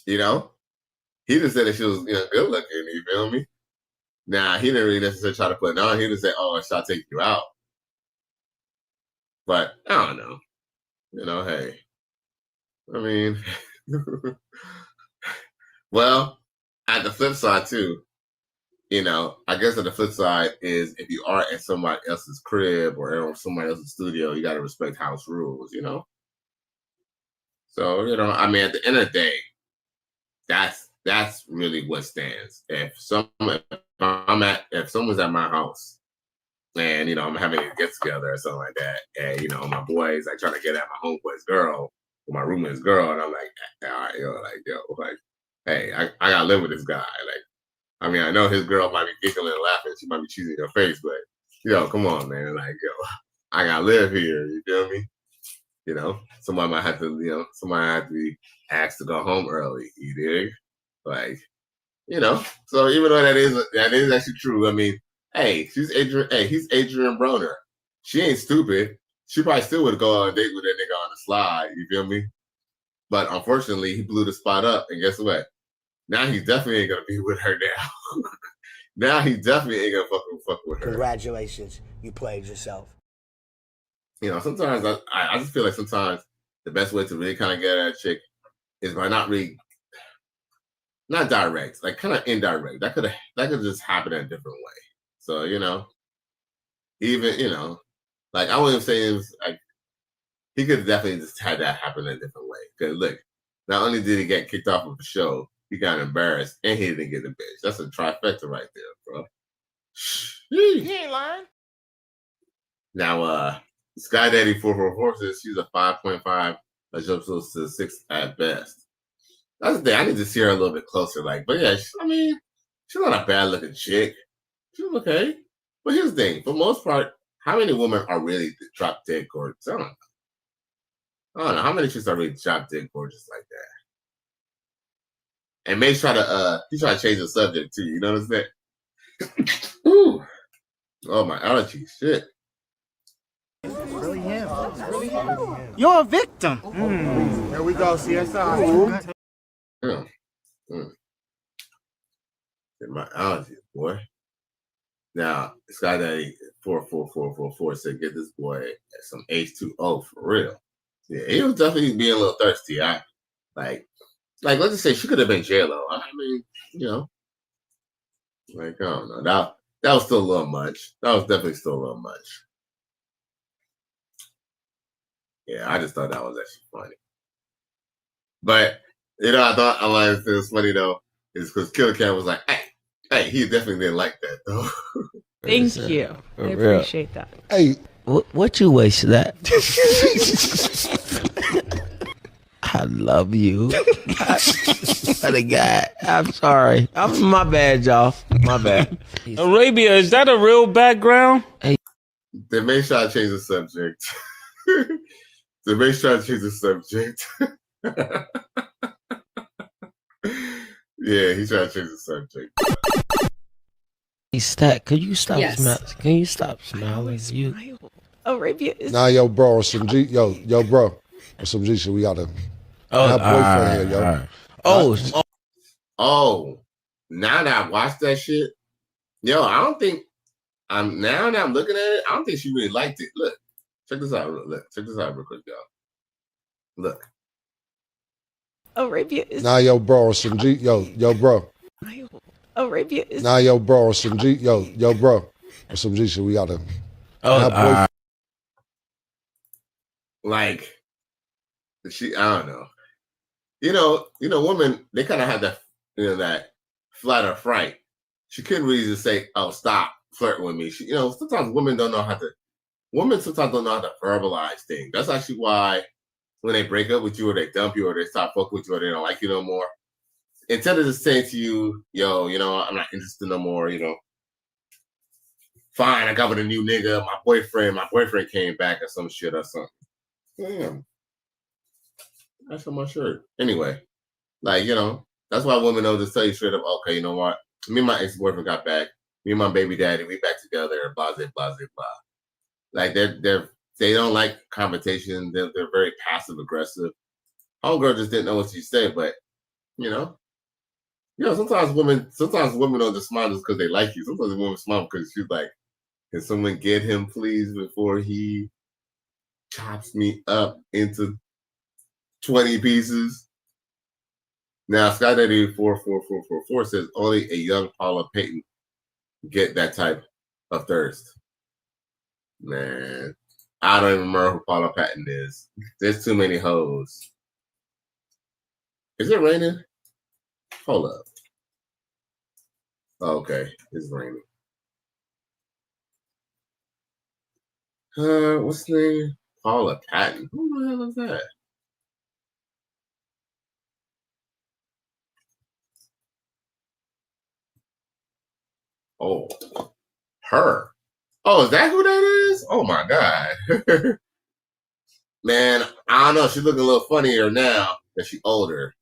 you know, he just said that she was, you know, good looking, you feel me? Now, he didn't really necessarily try to put it on. He just said, oh, shall I take you out? But I don't know. You know, hey. I mean, well, at the flip side, too, you know, I guess at the flip side is if you are at somebody else's crib or somebody else's studio, you got to respect house rules, you know? So, you know, I mean, at the end of the day, that's really what stands. If someone's at my house and, you know, I'm having a get together or something like that, and, you know, my boys, like, trying to get at my homeboy's girl or my roommate's girl, and I'm like, all right, hey, I gotta live with this guy. Like, I mean, I know his girl might be giggling and laughing, she might be cheesing in your face, but, yo, come on, man. Like, yo, I gotta live here, you feel me? You know, somebody might have to be asked to go home early, you dig? Like, you know, so even though that is actually true, I mean, hey, he's Adrien Broner. She ain't stupid. She probably still would go on a date with that nigga on the slide, you feel me? But unfortunately, he blew the spot up, and guess what? Now he definitely ain't gonna be with her now. Now he definitely ain't gonna fuck with her. Congratulations, you played yourself. You know, sometimes I just feel like sometimes the best way to really kind of get at a chick is by not direct, like kind of indirect. That could just happen in a different way. So, you know, even, you know, like I wouldn't say it was like he could definitely just had that happen in a different way. Because look, not only did he get kicked off of the show, he got embarrassed, and he didn't get the bitch. That's a trifecta right there, bro. He ain't lying. Now, Sky Daddy 444 says she's a 5.5, a jumpsuit to 6 at best. That's the thing. I need to see her a little bit closer. But yeah, she's not a bad looking chick. She's okay. But here's the thing: for the most part, how many women are really drop dead gorgeous? I don't know how many chicks are really drop dead gorgeous like that. And May try to change the subject too. You know what I'm saying? Ooh. Oh my allergies, shit. Really him. Really him. You're a victim. Here we go, CSI. Get my allergies, boy. Now, Sky Daddy 44444 said, "Get this boy some H2O for real." Yeah, he was definitely being a little thirsty. Let's just say she could have been J-Lo. I mean, I don't know. That was still a little much. That was definitely still a little much. Yeah, I just thought that was actually funny. But I thought it was funny though, is because Killer Cat was like, "Hey, he definitely didn't like that though." Thank you. I appreciate that. Hey, what you wasted that? I love you. What a guy. I'm sorry. My bad, y'all. My bad. Arabia, is that a real background? Hey. They may try to change the subject. Yeah, he's trying to change the subject. Hey, Stat, could you stop Yes. smiling? Can you stop smiling? You. Arabia is. Nah, yo, bro, some G, yo, bro, some G shit. We gotta have boyfriend here, yo. Oh, now that I watched that shit, I don't think now that I'm looking at it, I don't think she really liked it. Look, check this out. Check this out real quick, y'all. Look. Arabia is. Nah, yo, bro, some G, yo, bro. Arabia is. Nah, yo, bro, some G, yo, bro, some G shit. We gotta have boyfriend. I don't know. Women, they kind of have that, that flight or fright. She couldn't really just say, "Oh, stop flirting with me." Sometimes women don't know how to. Women sometimes don't know how to verbalize things. That's actually why when they break up with you or they dump you or they stop fucking with you or they don't like you no more, instead of just saying to you, "Yo, I'm not interested no more," fine, I got with a new nigga, my boyfriend came back or some shit or something. Damn. That's on my shirt. Anyway, that's why women don't just tell you straight up, "Okay, you know what? Me and my ex-boyfriend got back. Me and my baby daddy, we back together, blah, blah, blah, blah." They don't like confrontation. They're very passive aggressive. Homegirl just didn't know what she said, but sometimes women don't just smile just because they like you. Sometimes women smile because she's like, "Can someone get him, please, before he chops me up into 20 pieces?" Now, Skydaddy 44444 says only a young Paula Payton get that type of thirst. Man, I don't even remember who Paula Patton is. There's too many hoes. Is it raining? Hold up. Okay, it's raining. What's the name? Paula Patton. Who the hell is that? Oh, her. Oh, is that who that is? Oh my God. Man, I don't know. She's looking a little funnier now that she's older.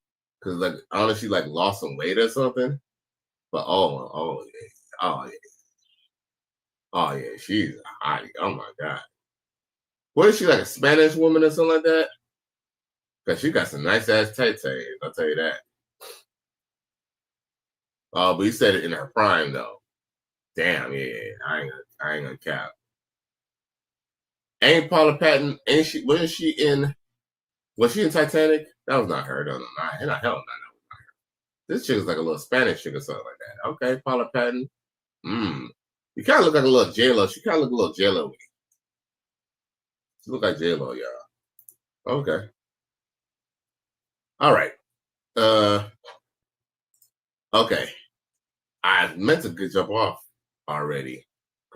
Cause I don't know if she lost some weight or something. But oh yeah, she's hot. Oh my God. What is she, like a Spanish woman or something like that? Cause she got some nice ass tay-tays, I'll tell you that. Oh, but you said it in her prime though. Damn, yeah, I ain't gonna cap. Ain't Paula Patton? Was she in Titanic? That was not her. No, hell no, that was not her. This chick is like a little Spanish chick or something like that. Okay, Paula Patton. You kind of look like a little J-Lo. She kind of look a little J-Lo. She look like J-Lo, y'all. Okay. All right. Okay. I meant to jump off already.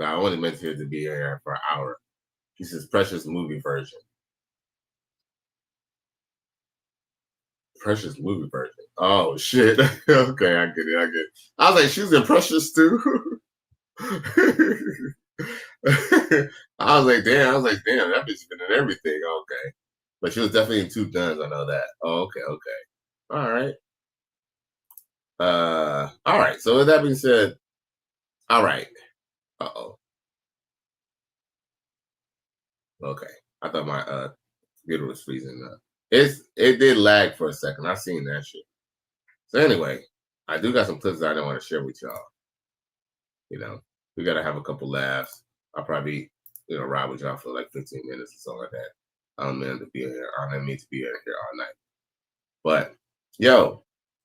I only meant to be here for an hour. He says Precious movie version. Precious movie version. Oh shit. Okay, I get it. I was like, she's in Precious too. I was like, damn, that bitch been in everything. Okay. But she was definitely in Two Guns, I know that. Oh, okay. All right. All right. So with that being said, all right. Uh-oh. Okay. I thought my computer was freezing up. It did lag for a second. I seen that shit. So anyway, I do got some clips that I don't want to share with y'all. You know, we gotta have a couple laughs. I'll probably, ride with y'all for like 15 minutes or something like that. I don't mean to be here. I don't mean to be here all night. But yo,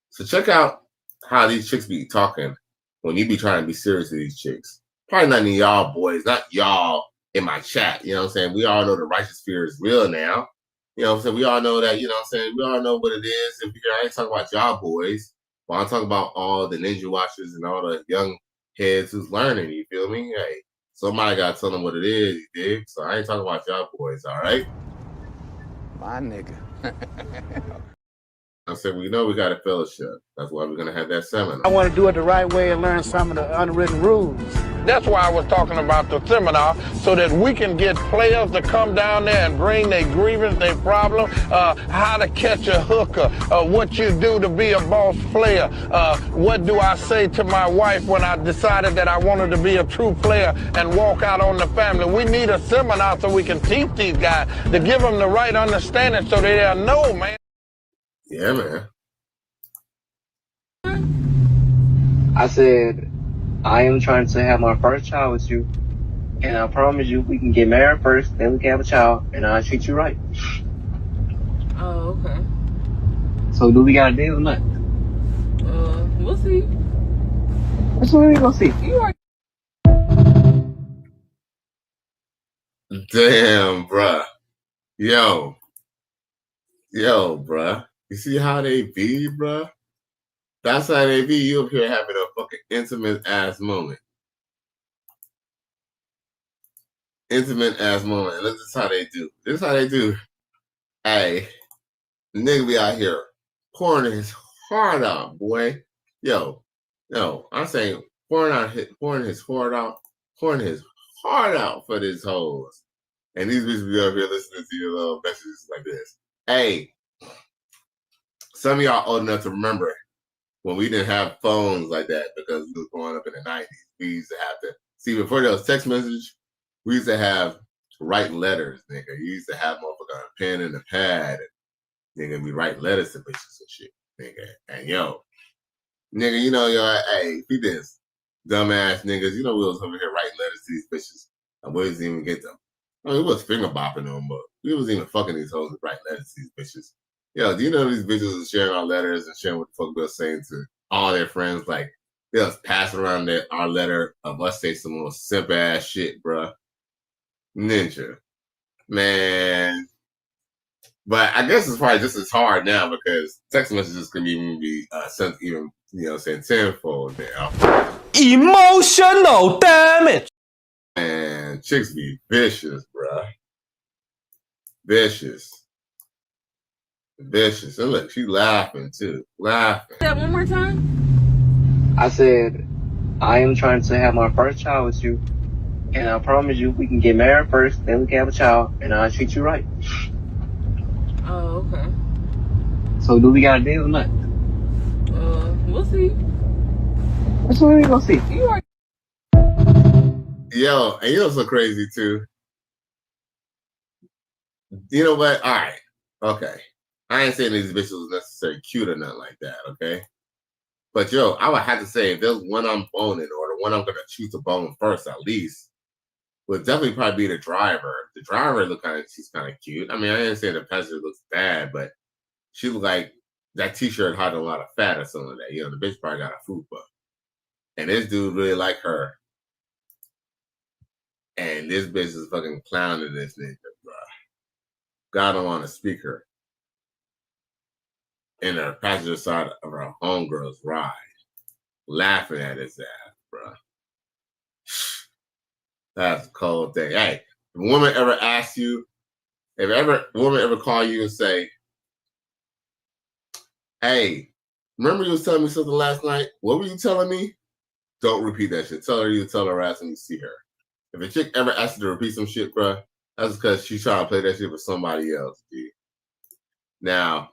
so check out how these chicks be talking when you be trying to be serious with these chicks. Probably not any y'all boys, not y'all in my chat. You know what I'm saying? We all know the righteous fear is real now. You know what I'm saying? We all know that, you know what I'm saying? We all know what it is. And I ain't talking about y'all boys, but I'm talking about all the ninja watchers and all the young heads who's learning, you feel me? Hey, somebody got to tell them what it is, you dig? So I ain't talking about y'all boys, all right? My nigga. I said, we know we got a fellowship. That's why we're going to have that seminar. I want to do it the right way and learn some of the unwritten rules. That's why I was talking about the seminar, so that we can get players to come down there and bring their grievance, their problem, how to catch a hooker, what you do to be a boss player, what do I say to my wife when I decided that I wanted to be a true player and walk out on the family. We need a seminar so we can teach these guys to give them the right understanding so they'll know, man. Yeah, man. I said, I am trying to have my first child with you, and I promise you we can get married first, then we can have a child, and I'll treat you right. Oh, okay. So do we got a deal or not? We'll see. That's what we gonna see. You are. Damn, bruh. Yo, bruh. You see how they be, bruh? That's how they be. You up here having a fucking intimate ass moment. Intimate ass moment. And this is how they do. Hey, nigga be out here pouring his heart out, boy. Yo, I'm saying pouring his heart out for these hoes. And these bitches be up here listening to your little messages like this. Hey, some of y'all old enough to remember when we didn't have phones like that because we was growing up in the 90s. We used to have to see before there was text message, we used to have write letters, nigga. You used to have motherfucker a pen and a pad, and nigga be write letters to bitches and shit, nigga. And yo, hey, be this dumbass niggas, we was over here writing letters to these bitches, and we didn't even get them. I mean, we was finger bopping them, but we was even fucking these hoes and writing letters to these bitches. Yo, do you know these bitches are sharing our letters and sharing what the fuck we were saying to all their friends? Like, they was passing around our letter of us saying some little simp ass shit, bruh. Ninja. Man. But I guess it's probably just as hard now because text messages can even be sent even, saying tenfold now. Emotional damage. And chicks be vicious, bruh. Vicious. And look, she laughing too. Laughing. Say that one more time? I said, I am trying to have my first child with you, and I promise you we can get married first, then we can have a child, and I'll treat you right. Oh, okay. So do we got a deal or not? We'll see. That's what we gonna see. You are. Yo, and what's so crazy too? You know what? All right. Okay. I ain't saying these bitches was necessarily cute or nothing like that, okay? But yo, I would have to say if there's one I'm boning or the one I'm gonna choose to bone first at least, would definitely probably be the driver. The driver she's kind of cute. I mean, I didn't say the passenger looks bad, but she looked like that t-shirt had a lot of fat or something like that. The bitch probably got a fupa. And this dude really like her. And this bitch is fucking clowning this nigga, bro. God don't want to speak her. In the passenger side of her homegirl's ride. laughing at his ass, bro. That's a cold thing. Hey, if a woman ever asks you, if a woman ever call you and say, hey, remember you was telling me something last night? What were you telling me? Don't repeat that shit. Tell her you tell her ass when you see her. If a chick ever asks you to repeat some shit, bro, that's because she's trying to play that shit with somebody else, dude. Now,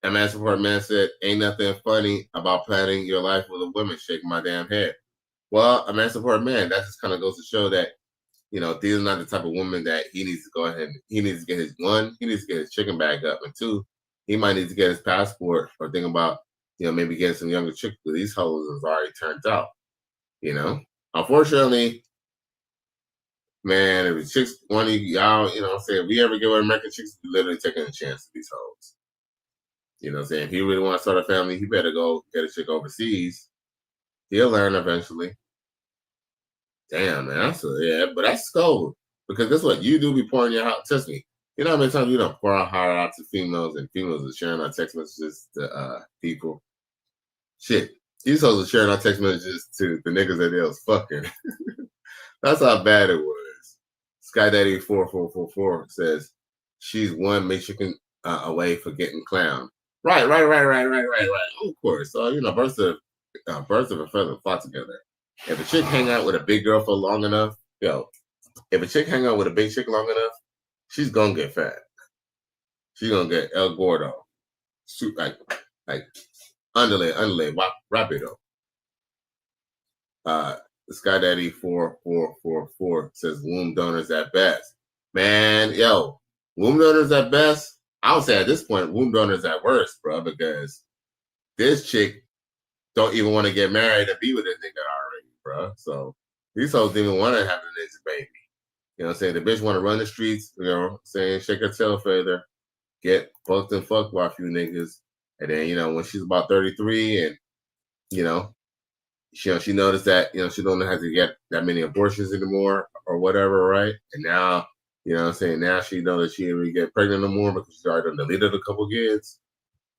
a man support man said, ain't nothing funny about planning your life with a woman shaking my damn head. Well, a man support man, that just kind of goes to show that, you know, these are not the type of woman that he needs to go ahead and he needs to get his one, he needs to get his chicken bag up, and two, he might need to get his passport or think about, you know, maybe getting some younger chicks because these hoes is already turned out. You know? Unfortunately, man, if the chicks want to, y'all, you know what I'm saying, if we ever get with American chicks, we literally taking a chance with these hoes. You know what I'm saying? If he really want to start a family, he better go get a chick overseas. He'll learn eventually. Damn, man, but that's cold. Because that's what you do be pouring your heart. Trust me. You know how many times you don't pour our heart out to females and females are sharing our text messages to people? Shit. These hoes are sharing our text messages to the niggas that they was fucking. That's how bad it was. Skydaddy 4444 says she's one Michigan away for getting clowned. Right. Of course. So, you know, birds of a feather flock together. If a chick hang out with a big girl for long enough, if a chick hang out with a big chick long enough, she's gonna get fat. She's gonna get El Gordo. Like underlay, rapido. Skydaddy 4444 says womb donors at best. Man, womb donors at best. I would say at this point, womb donors at worst, bro, because this chick don't even want to get married and be with this nigga already, bro. So these hoes didn't even want to have the next baby. You know what I'm saying? The bitch want to run the streets, you know what I'm saying, shake her tail feather, get fucked and fucked by a few niggas. And then, you know, when she's about 33 and, you know, she noticed that, you know, she don't have to get that many abortions anymore or whatever, right? And now, you know what I'm saying, now she knows that she didn't really get pregnant no more because she already deleted a couple kids.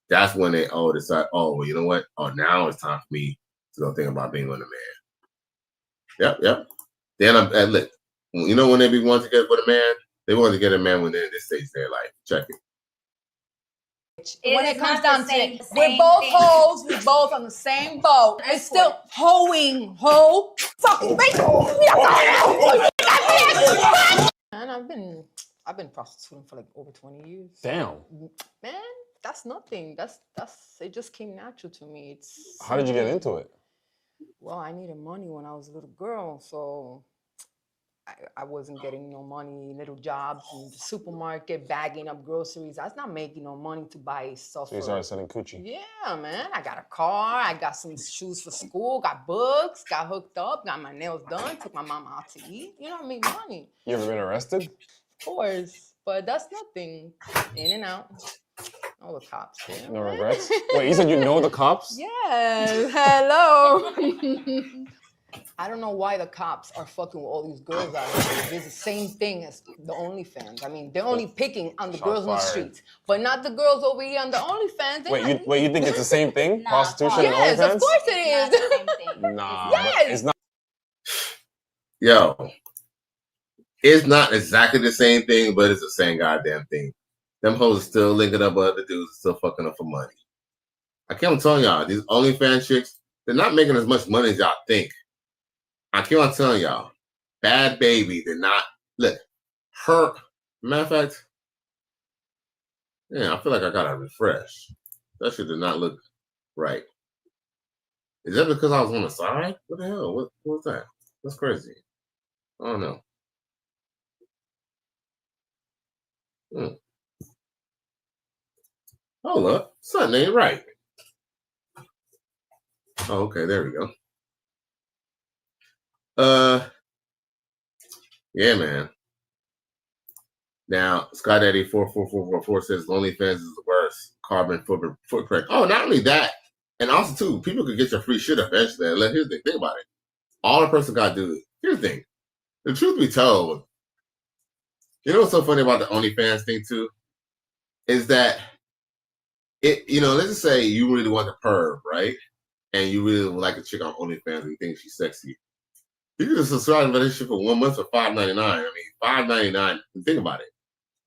That's when they decide, well, you know what? Oh, now it's time for me to go think about being with a man. Yep. Then look, you know when they be wanting to get with a man? They want to get a man when they're in this stage of their life. Check it. When it comes down to it, we're both hoes, we're both on the same boat. It's still hoeing, hoe. Fucking man, I've been prostituting for like over 20 years. Damn. Man, that's nothing. That's it just came natural to me. How did you get into it? Well, I needed money when I was a little girl, so I wasn't getting no money, little jobs in the supermarket, bagging up groceries. I was not making no money to buy stuff. So you started selling coochie? Yeah, man. I got a car. I got some shoes for school, got books, got hooked up, got my nails done, took my mama out to eat. You know, I made money. You ever been arrested? Of course, but that's nothing. In and out. All the cops. Yeah. No regrets? Wait, you said you know the cops? Yes. Hello. I don't know why the cops are fucking with all these girls out here. It's the same thing as the OnlyFans. I mean, they're only picking on the girls on the streets, but not the girls over here on the OnlyFans. Wait, you think it's the same thing? Prostitution and OnlyFans? Yes, of course it is. Nah, yes. it's not. Yo, it's not exactly the same thing, but it's the same goddamn thing. Them hoes are still linking up with other dudes, still fucking up for money. I keep on telling y'all, these OnlyFans chicks, they're not making as much money as y'all think. I keep on telling y'all, Bad Baby did not look her. Matter of fact, yeah, I feel like I gotta refresh. That shit did not look right. Is that because I was on the side? What the hell? What was that? That's crazy. I don't know. Hold up, something ain't right. Oh, okay, there we go. Yeah, man. Now, Skydaddy 44444 says OnlyFans is the worst carbon footprint. Oh, not only that, and also too, people could get your free shit eventually. Here's the thing. Think about it. All a person got to do. Here's the thing. The truth be told, you know what's so funny about the OnlyFans thing too, is that it. You know, let's just say you really want the perv, right? and you really like a chick on OnlyFans and you think she's sexy, you can just subscribe to that shit for 1 month for $5.99. I mean, $5.99. Think about it.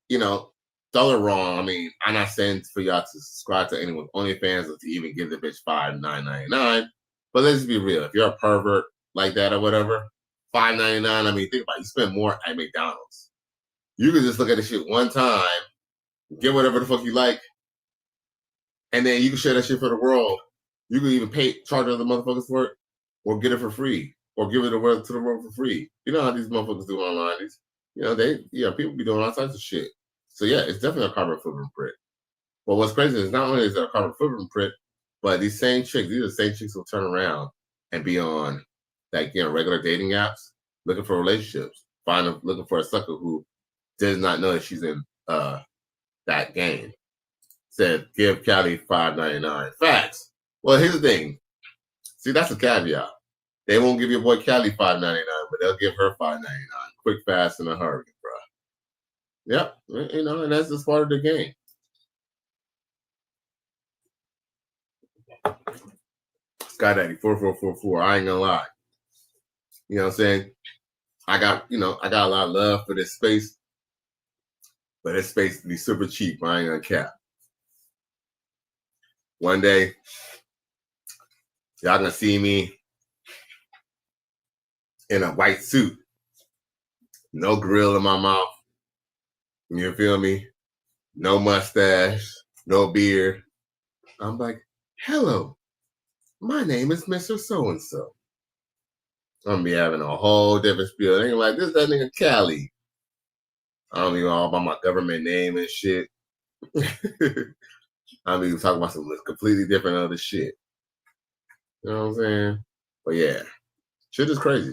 You know, don't get wrong. I mean, I'm not saying for y'all to subscribe to anyone's OnlyFans or to even give the bitch $5.99. But let's be real. If you're a pervert like that or whatever, $5.99. I mean, think about it. You spend more at McDonald's. You can just look at the shit one time, get whatever the fuck you like, and then you can share that shit for the world. You can even charge other motherfuckers for it, or get it for free, or give it to the world for free. You know how these motherfuckers do online. People be doing all types of shit. So yeah, it's definitely a carbon footprint print. But what's crazy is not only is it a carbon footprint print, but these are the same chicks who turn around and be on regular dating apps looking for relationships, looking for a sucker who does not know that she's in that game. Said give Callie $5.99. Facts. Well, here's the thing. See, that's a caveat. They won't give your boy Callie $5.99, but they'll give her $5.99. Quick, fast, in a hurry, bro. Yep, and that's just part of the game. Sky Daddy 4444. I ain't gonna lie. You know what I'm saying? I got a lot of love for this space, but this space be super cheap. I ain't gonna cap. One day, y'all gonna see me in a white suit, no grill in my mouth. You feel me? No mustache, no beard. I'm like, hello, my name is Mr. So-and-so. I'm gonna be having a whole different spiel. They ain't like, this that nigga Callie. I don't even know all about my government name and shit. I'm even talking about some completely different other shit. You know what I'm saying? But yeah, shit is crazy.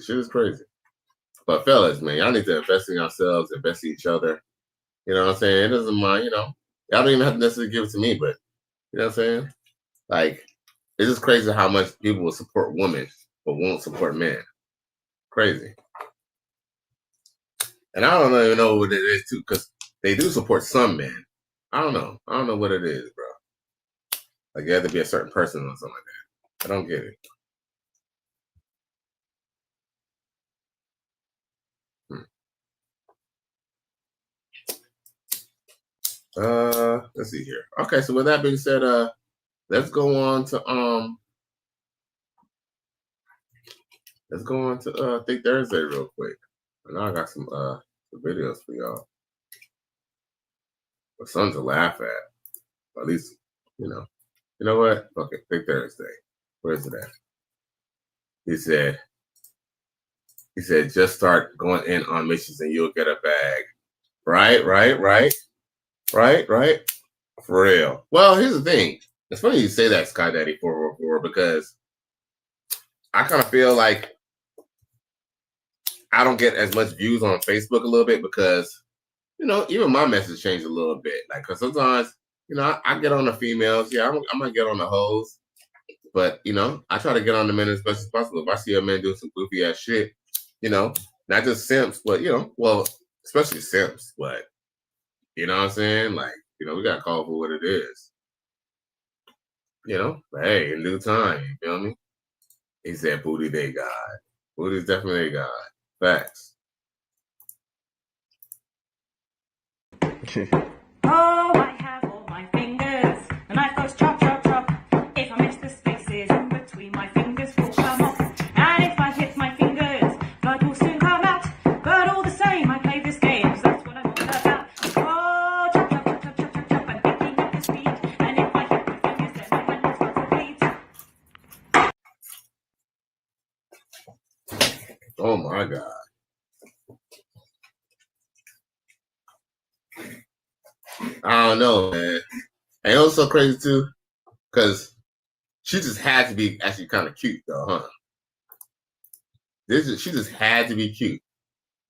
But fellas, man, y'all need to invest in yourselves, invest in each other. You know what I'm saying? It doesn't mind, y'all don't even have to necessarily give it to me, but you know what I'm saying? Like, it's just crazy how much people will support women but won't support men. Crazy. And I don't even know what it is too, because they do support some men. I don't know what it is, bro. Like, you have to be a certain person or something like that. I don't get it. Let's see here. Okay, so with that being said, let's go on to Think Thursday real quick. And now I got some videos for y'all. But something to laugh at. At least, you know what? Okay, Think Thursday. Where's it at? He said, just start going in on missions and you'll get a bag. Right. For real. Well, here's the thing. It's funny you say that, Sky Daddy 444, because I kind of feel like I don't get as much views on Facebook a little bit because, even my message changed a little bit. Like, because sometimes, I get on the females. Yeah, I might get on the hoes. But, I try to get on the men as much as possible. If I see a man doing some goofy ass shit, not just simps, but, well, especially simps, but, you know what I'm saying? Like, we got to call for what it is. But hey, in due time, you feel me? He said, booty, they God. Booty's definitely God. Facts. Oh, I have all my fingers, and I first chop. If I miss the spaces in between, my fingers will come off. And if I hit my fingers, blood will soon come out. But all the same, I play this game, 'cause that's what I'm all about. Oh, chop, I'm picking up the speed. And if I hit my fingers, then my hand will start to bleed. Oh my God. I don't know, man. And it was so crazy too, because she just had to be actually kind of cute though, huh? She just had to be cute.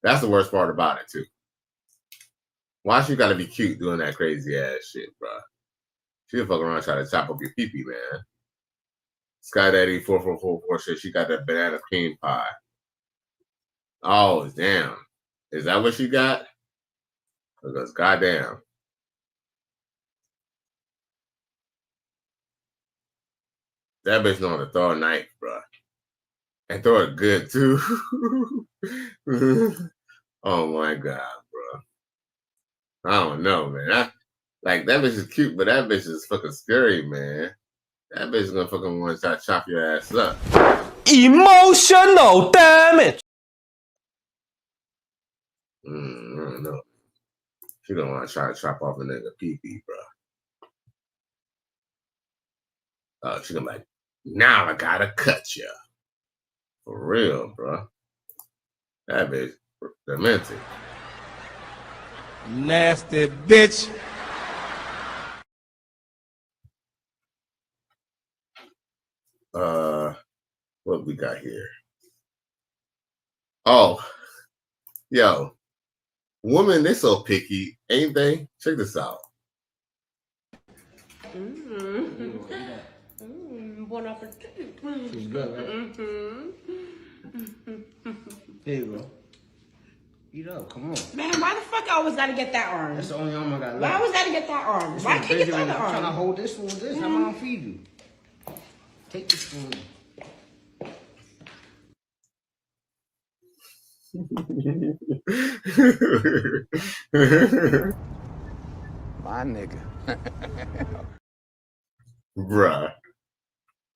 That's the worst part about it too. Why she gotta be cute doing that crazy ass shit, bro? She'll fuck around and try to chop up your pee-pee, man. Sky Daddy 4444 said she got that banana cream pie. Oh, damn. Is that what she got? Because goddamn. That bitch know how to throw a knife, bro. And throw it good, too. Oh, my God, bro. I don't know, man. Like, that bitch is cute, but that bitch is fucking scary, man. That bitch is gonna fucking want to try to chop your ass up. Emotional damage. I don't know. She don't want to try to chop off a nigga pee-pee, bro. Oh, she gonna be like, now I gotta cut you. For real, bro. That bitch demented. Nasty bitch. What we got here? Oh, yo. Women, they so picky, ain't they? Check this out. Bon appetit. She's good, right? There you go. Eat up, come on. Man, why the fuck I always gotta get that arm? That's the only arm I got left. Why I always gotta get that arm? Why can't you get the other arm? I'm trying to hold this one with this. How am I gonna feed you? Take the spoon. My nigga. Bruh.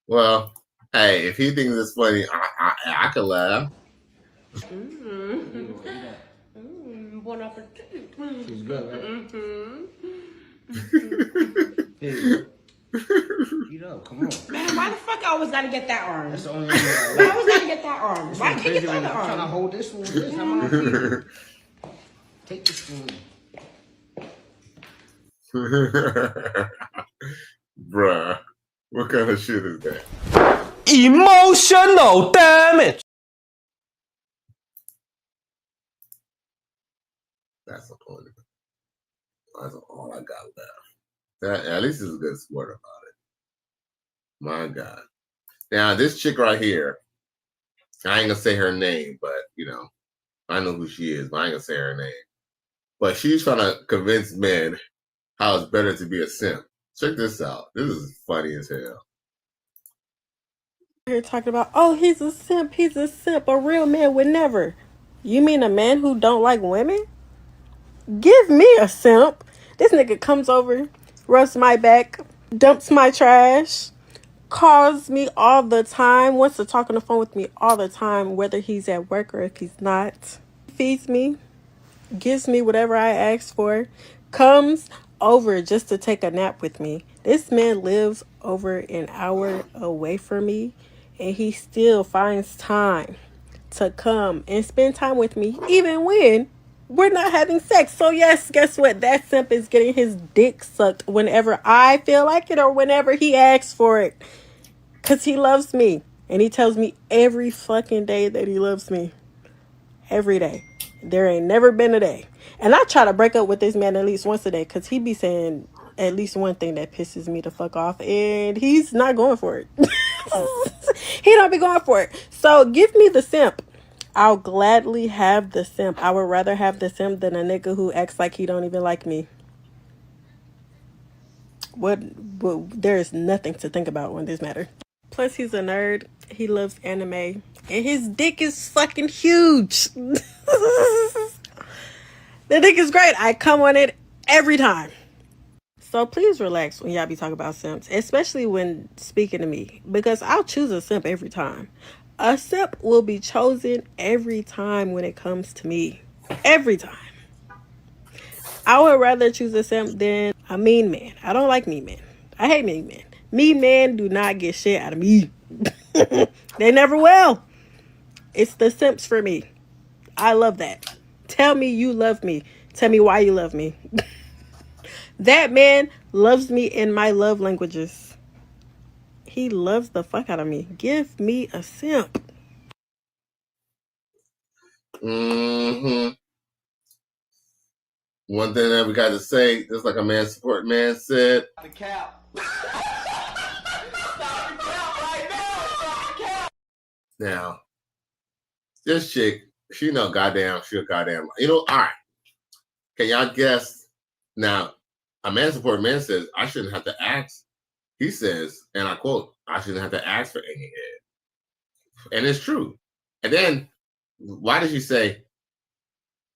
Well, hey, if he thinks it's funny, I could laugh. Bon appetit. She's good, right? There you go. Eat up, come on. Man, why the fuck I always gotta get that arm? That's the only arm I got left. Why I always gotta get that arm? Why can't you get the other I'm trying to arm? hold this one with this. How am I gonna feed you? Take the spoon. Bruh. What kind of shit is that? Emotional damage. That's all I got left. That, at least it's a good sport about it. My God. Now, this chick right here, I ain't gonna say her name, but, you know, I know who she is, but I ain't gonna say her name. But she's trying to convince men how it's better to be a simp. Check this out. This is funny as hell. Here talking about, oh, he's a simp, a real man would never. You mean a man who don't like women? Give me a simp. This nigga comes over, rubs my back, dumps my trash, calls me all the time, wants to talk on the phone with me all the time, whether he's at work or if he's not. Feeds me, gives me whatever I ask for, comes over just to take a nap with me. This man lives over an hour away from me, and he still finds time to come and spend time with me, even when we're not having sex. So yes, guess what? That simp is getting his dick sucked whenever I feel like it or whenever he asks for it. Because he loves me. And he tells me every fucking day that he loves me. Every day. There ain't never been a day. And I try to break up with this man at least once a day, because he be saying at least one thing that pisses me the fuck off, and he's not going for it. He don't be going for it. So give me the simp. I'll gladly have the simp. I would rather have the simp than a nigga who acts like he don't even like me. There's nothing to think about on this matter. Plus, he's a nerd. He loves anime. And his dick is fucking huge. The dick is great. I come on it every time. So please relax when y'all be talking about simps, especially when speaking to me, because I'll choose a simp every time. A simp will be chosen every time when it comes to me. Every time. I would rather choose a simp than a mean man. I don't like mean men. I hate mean men. Mean men do not get shit out of me. They never will. It's the simps for me. I love that. Tell me you love me. Tell me why you love me. That man loves me in my love languages. He loves the fuck out of me. Give me a simp. Mm-hmm. One thing that we got to say, just like a man support man said. The cap. Now, this chick, she know goddamn, she a goddamn, you know, all right. Can y'all guess? Now, a man support man says, I shouldn't have to ask He says, and I quote, I shouldn't have to ask for any head. And it's true. And then why did she say,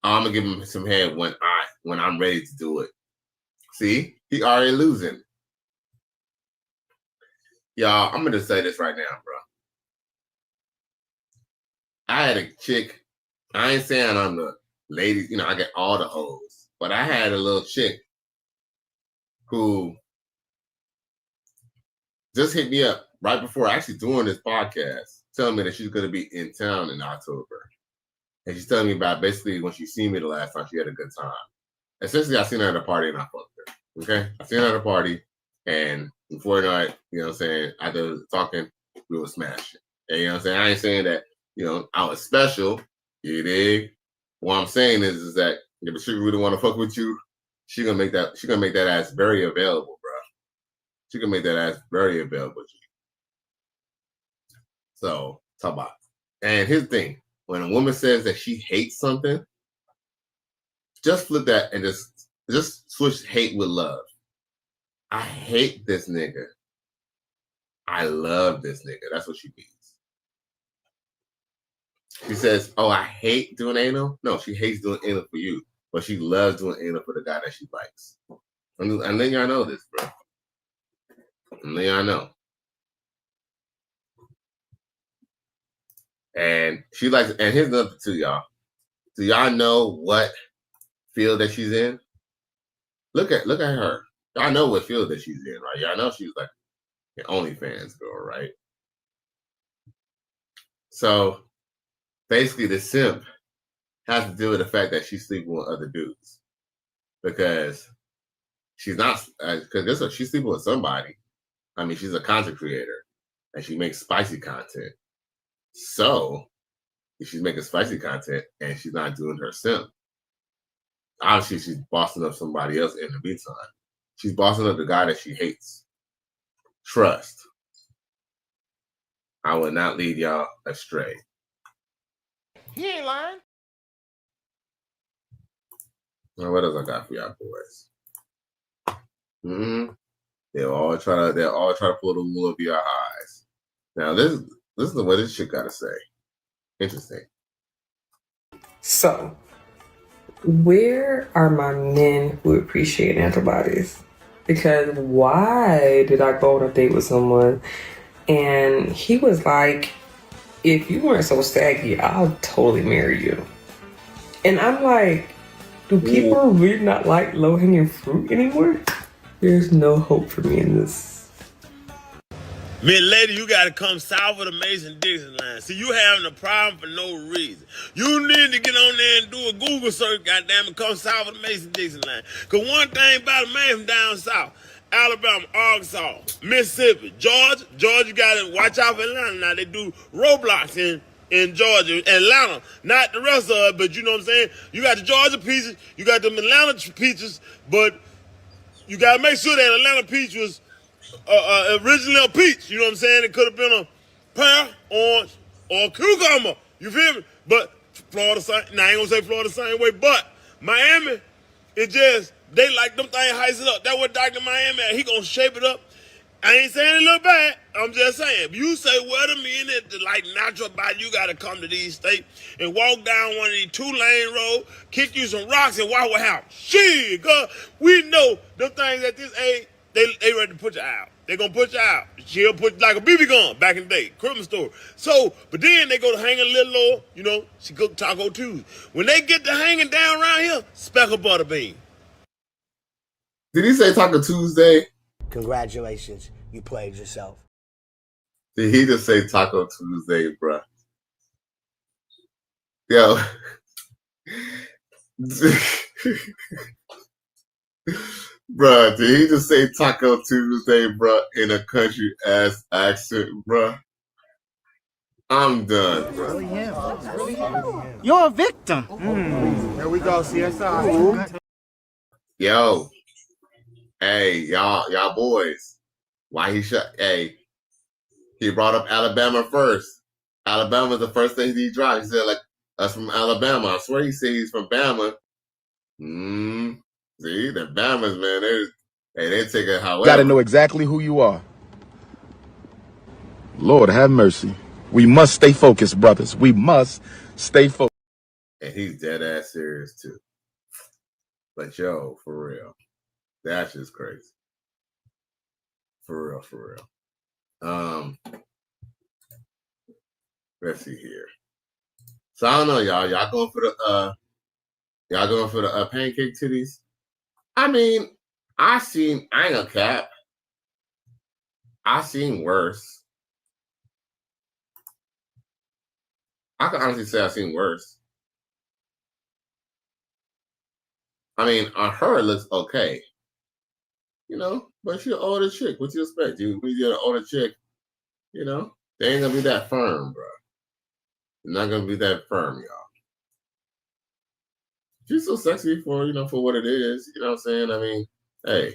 oh, I'm gonna give him some head when I'm ready to do it? See, he already losing. Y'all, I'm gonna say this right now, bro. I had a chick, I ain't saying I'm the ladies, I get all the hoes, but I had a little chick who just hit me up right before actually doing this podcast, telling me that she's going to be in town in October. And she's telling me about basically when she seen me the last time, she had a good time. Essentially, I seen her at a party and I fucked her. Okay? I seen her at a party, and before you know it, you know what I'm saying, after talking, we were smashing. And you know what I'm saying? I ain't saying that, I was special. You dig? What I'm saying is that if a chick really want to fuck with you, she gonna make that ass very available, bro. She can make that ass very available to you. So, talk about it. And here's the thing. When a woman says that she hates something, just flip that and just switch hate with love. I hate this nigga. I love this nigga. That's what she means. She says, oh, I hate doing anal. No, she hates doing anal for you, but she loves doing anal for the guy that she likes. And then y'all know this, bro. And then y'all know. And she likes, and here's another too, y'all. Do y'all know what field that she's in? Look at her. Y'all know what field that she's in, right? Y'all know she's like an OnlyFans girl, right? So basically, the simp has to deal with the fact that she's sleeping with other dudes because she's not. Because she's sleeping with somebody. I mean, she's a content creator and she makes spicy content. So if she's making spicy content and she's not doing her simp, obviously she's bossing up somebody else in the meantime. She's bossing up the guy that she hates. Trust. I will not lead y'all astray. He ain't lying. Now, what else I got for y'all boys? They'll all try to pull the wool over your eyes. Now this is the way this shit gotta say. Interesting. So, where are my men who appreciate antibodies? Because why did I go on a date with someone and he was like, if you weren't so saggy, I'll totally marry you. And I'm like, do people really not like low-hanging fruit anymore? There's no hope for me in this. Man, lady, you gotta come south of the Mason-Dixon line. See, you having a problem for no reason. You need to get on there and do a Google search, goddamn, and come south of the Mason-Dixon line. Cause one thing about a man from down south, Alabama, Arkansas, Mississippi, Georgia, you gotta watch out for Atlanta. Now they do roadblocks in Georgia, Atlanta, not the rest of it, but you know what I'm saying? You got the Georgia peaches, you got them Atlanta peaches, but you gotta make sure that Atlanta peach was originally a peach. You know what I'm saying? It could have been a pear, orange, or a cucumber. You feel me? But Florida, now I ain't gonna say Florida the same way, but Miami, it just, they like them things heights it up. That's what Dr. Miami, he gonna shape it up. I ain't saying it look bad. I'm just saying, if you say, well, to me, in it, like natural body, you gotta come to these states and walk down one of these 2-lane roads, kick you some rocks, and watch what happens. Shit, cause we know them things at this age, they ready to put you out. They gonna put you out. She'll put like a BB gun back in the day, Christmas store. So, but then they go to hang a little lower, you know, she cook Taco Tuesday. When they get to hanging down around here, speckled butterbean. Did he say Taco Tuesday? Congratulations, you played yourself. Did he just say Taco Tuesday, bruh? Yo. Bruh, did he just say Taco Tuesday, bruh, in a country ass accent, bruh? I'm done, bro. You're a victim. There we go, CSI. Yo. Hey, y'all boys. Why he shot? Hey, he brought up Alabama first. Alabama's the first thing he dropped. He said, like, us from Alabama. I swear he said he's from Bama. See, the Bamas, man, they take it however. Got to know exactly who you are. Lord have mercy. We must stay focused, brothers. We must stay focused. And he's dead ass serious too. But yo, for real, that's just crazy. For real, for real. Let's see here. So I don't know, y'all. Y'all going for the pancake titties? I mean, I ain't gonna cap. I seen worse. I can honestly say I seen worse. I mean, on her it looks okay. You know, but she's an older chick. What you expect? When you get an older chick, you know, they ain't gonna be that firm, bro. They're not gonna be that firm, y'all. She's so sexy for for what it is. You know what I'm saying? I mean, hey,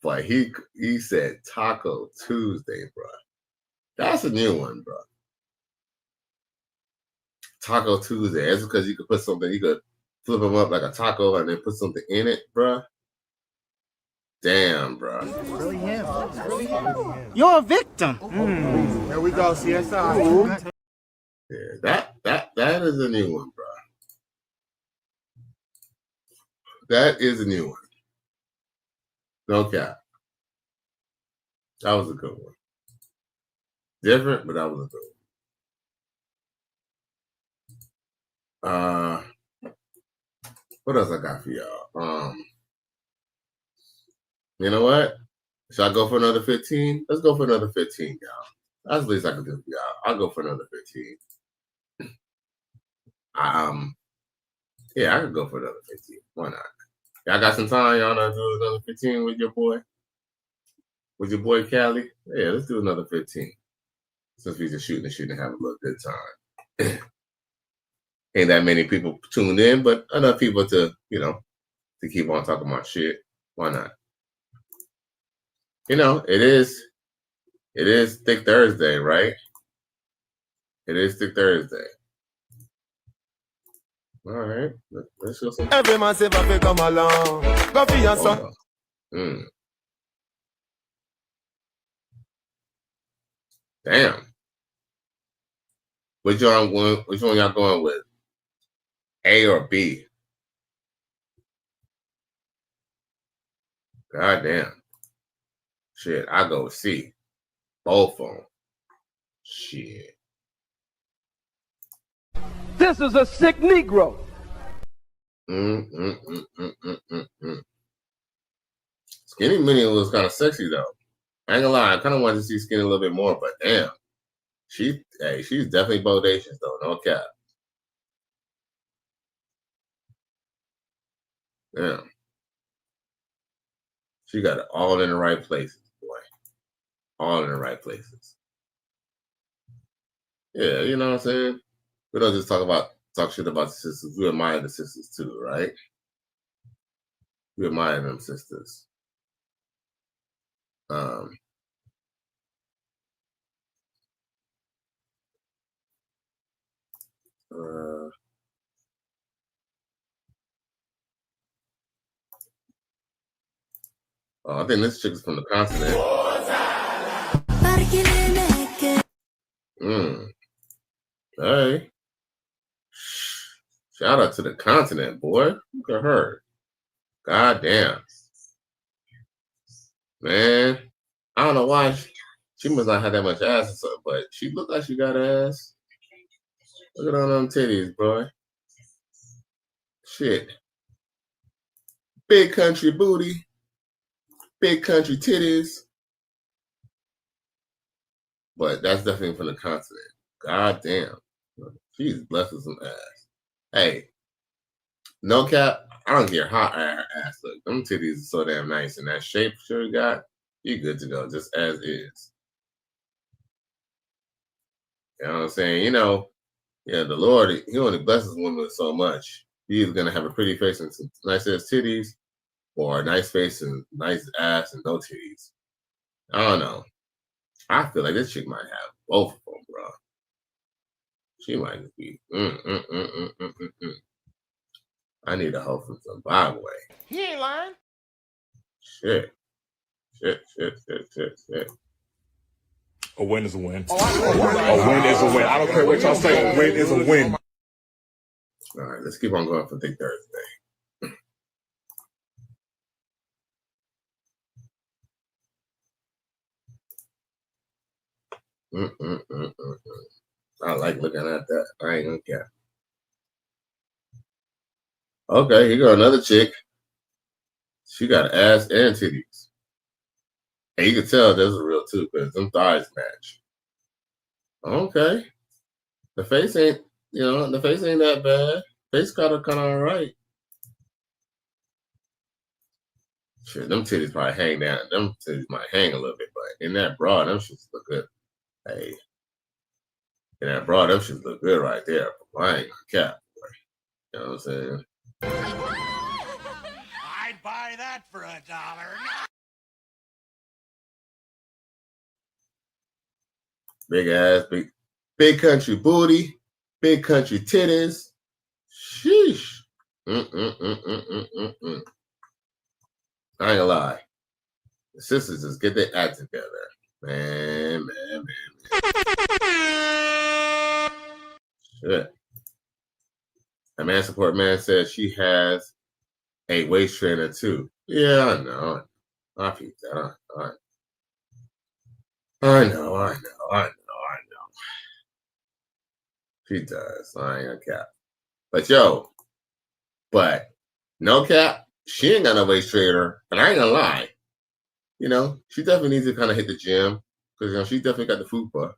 like he said Taco Tuesday, bro. That's a new one, bro. Taco Tuesday. That's because you could put something. You could flip them up like a taco and then put something in it, bro. Damn, bro. It's really him. It's really him. You're a victim. There we go, CSI. Yeah, that is a new one, bro. That is a new one. No cap. That was a good one. Different, but that was a good one. What else I got for y'all? You know what? Should I go for another 15? Let's go for another 15, y'all. That's the least I can do for y'all. I'll go for another 15. Yeah, I could go for another 15. Why not? Y'all got some time? Y'all want to do another 15 with your boy? With your boy Cali? Yeah, let's do another 15. Since we just shooting and have a little good time. Ain't that many people tuned in, but enough people to, to keep on talking about shit. Why not? It is Thick Thursday, right? It is Thick Thursday. All right, let's show some. Every man say if come along, go for your son. Damn. Which one y'all going with? A or B? God damn. Shit, I go with C. Both of them. Shit. This is a sick Negro. Skinny Minnie was kind of sexy though. I ain't gonna lie, I kind of wanted to see Skinny a little bit more, but damn, she's definitely bodacious though, no cap. Damn, she got it all in the right places, boy. All in the right places. Yeah, you know what I'm saying. We don't just talk shit about the sisters. We admire the sisters too, right? We admire them sisters. I think this chick is from the continent. Hey. Shout out to the continent, boy. Look at her. God damn. Man. I don't know why she must not have that much ass or something, but she looked like she got ass. Look at all them titties, boy. Shit. Big country booty. Big country titties. But that's definitely from the continent. God damn. She's blessed with some ass. Hey, no cap, I don't care how her ass look. Them titties are so damn nice, and that shape she got, you good to go, just as is. You know what I'm saying? The Lord, He only blesses women with so much. He's gonna have a pretty face and some nice ass titties, or a nice face and nice ass and no titties. I don't know. I feel like this chick might have both of them, bro. She might just be. I need a hoe from Zimbabwe. He ain't lying. Shit. A win is a win. A win is a win. I don't care what y'all say. A win is a win. All right, let's keep on going for Thick Thursday. I like looking at that. I ain't gonna care. Okay, here go another chick. She got ass and titties. And you can tell this is real too, because them thighs match. Okay. The face ain't, the face ain't that bad. Face kind of all right. Shit, them titties probably hang down. Them titties might hang a little bit, but in that bra, them shits look good. Hey. In that bra, them shits look good right there. I ain't gonna cap. You know what I'm saying? I'd buy that for $1. Big ass, big country booty, big country titties. Sheesh. I ain't gonna lie. The sisters just get their act together. Man. Shit. A man support man says she has a waist trainer too. Yeah, I know. I peeped that. I know. She does. I ain't gonna cap. But no cap, she ain't got no waist trainer. And I ain't gonna lie. She definitely needs to kind of hit the gym. Because, she definitely got the fupa.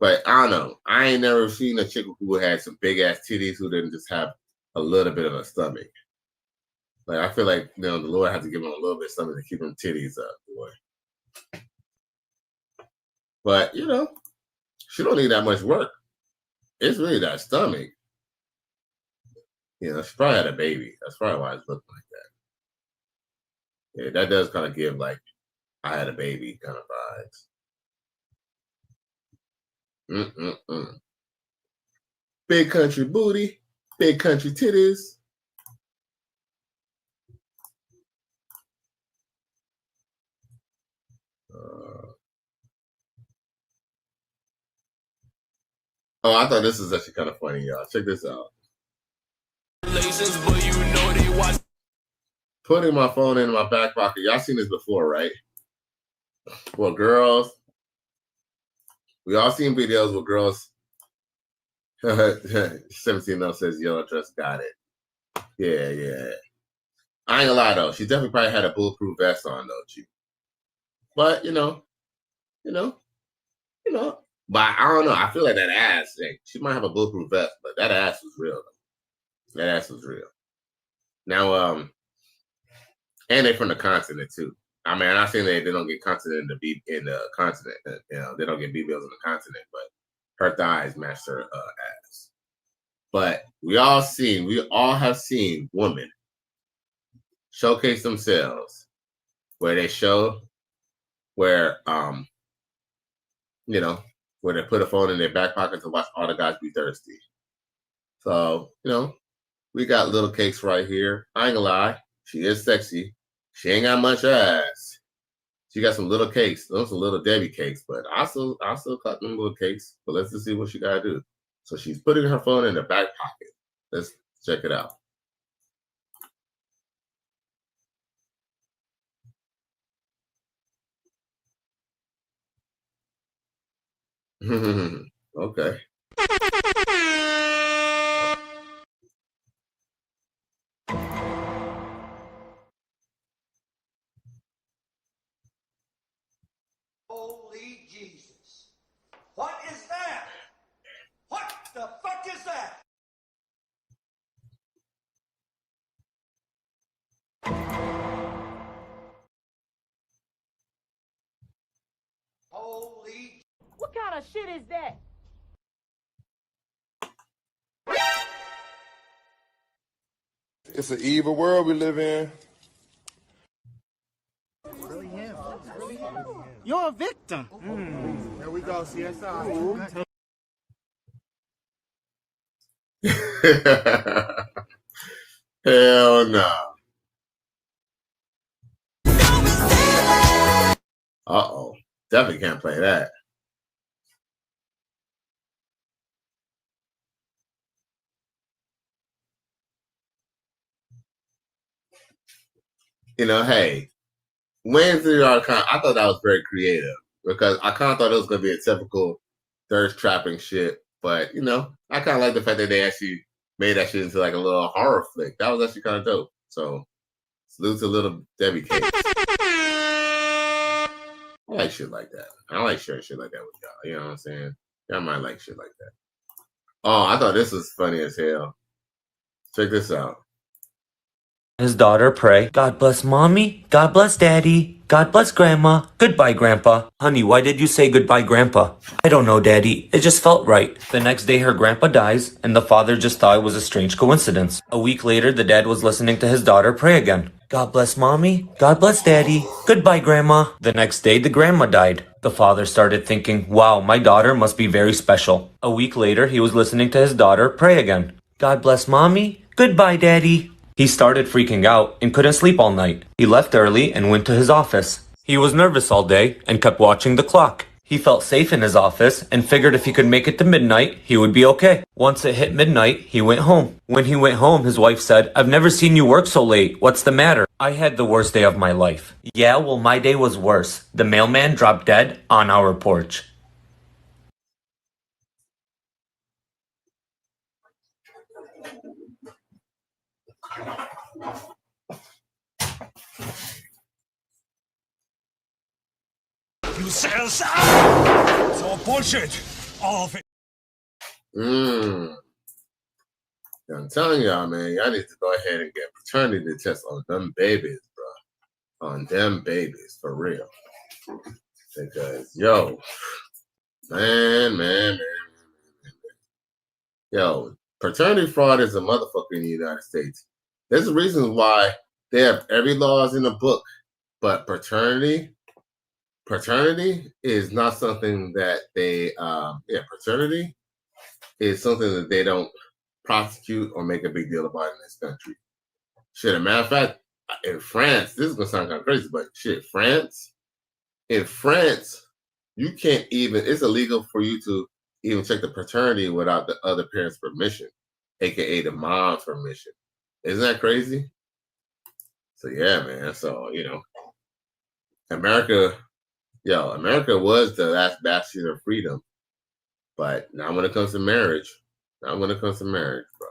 But I don't know. I ain't never seen a chick who had some big ass titties who didn't just have a little bit of a stomach. Like, I feel like, the Lord has to give him a little bit of stomach to keep them titties up, boy. But, she don't need that much work. It's really that stomach. She probably had a baby. That's probably why it's looking like that. Yeah, that does kind of give, like, I had a baby kind of vibes. Big country booty, big country titties. Oh, I thought this was actually kind of funny, y'all. Check this out. Putting my phone in my back pocket. Y'all seen this before, right? Well, girls, we all seen videos where girls, 17 says, yo, just got it. Yeah. I ain't gonna lie, though. She definitely probably had a bulletproof vest on, though, G. But, but I don't know. I feel like that ass, she might have a bulletproof vest, but that ass was real, though. That ass was real. Now, and they're from the continent, too. I mean, I'm not saying that they don't get continent in the continent. They don't get BBLs in the continent, but her thighs match her ass. But we all have seen women showcase themselves where they show where where they put a phone in their back pocket to watch all the guys be thirsty. So, we got little cakes right here. I ain't gonna lie, she is sexy. She ain't got much ass. She got some little cakes. Those are little Debbie cakes, but I still cut them little cakes. But let's just see what she gotta do. So she's putting her phone in her back pocket. Let's check it out. Okay. Holy Jesus. What is that? What the fuck is that? Holy. What kind of shit is that? It's an evil world we live in. Really him. You're a victim. There we go, CSI. Hell no. Uh-oh. Definitely can't play that. You know, hey, Wayne's I thought that was very creative because I kind of thought it was going to be a typical thirst trapping shit. But, you know, I kind of like the fact that they actually made that shit into like a little horror flick. That was actually kind of dope. So, salute to Little Debbie Cakes. I like shit like that. I like sharing shit like that with y'all. You know what I'm saying? Y'all might like shit like that. Oh, I thought this was funny as hell. Check this out. His daughter pray, God bless mommy, God bless daddy, God bless grandma, goodbye grandpa. Honey, why did you say goodbye grandpa? I don't know daddy, it just felt right. The next day her grandpa dies, and the father just thought it was a strange coincidence. A week later the dad was listening to his daughter pray again. God bless mommy, God bless daddy, goodbye grandma. The next day the grandma died. The father started thinking, wow, my daughter must be very special. A week later he was listening to his daughter pray again. God bless mommy, goodbye daddy. He started freaking out and couldn't sleep all night. He left early and went to his office. He was nervous all day and kept watching the clock. He felt safe in his office and figured if he could make it to midnight, he would be okay. Once it hit midnight, he went home. When he went home, his wife said, I've never seen you work so late. What's the matter? I had the worst day of my life. Yeah, well, my day was worse. The mailman dropped dead on our porch. You sell some! It's all bullshit! All of it. I'm telling y'all, man, y'all need to go ahead and get paternity tests on them babies, bro. On them babies, for real. Because, yo, man. Yo, paternity fraud is a motherfucker in the United States. There's a reason why they have every laws in the book, but paternity is not something that they, paternity is something that they don't prosecute or make a big deal about in this country. Shit, a matter of fact, in France, this is gonna sound kind of crazy, but shit, in France, you can't even, it's illegal for you to even check the paternity without the other parent's permission, aka the mom's permission. Isn't that crazy? So yeah, man. So, you know, America was the last bastion of freedom. But not when it comes to marriage. Not when it comes to marriage, bro.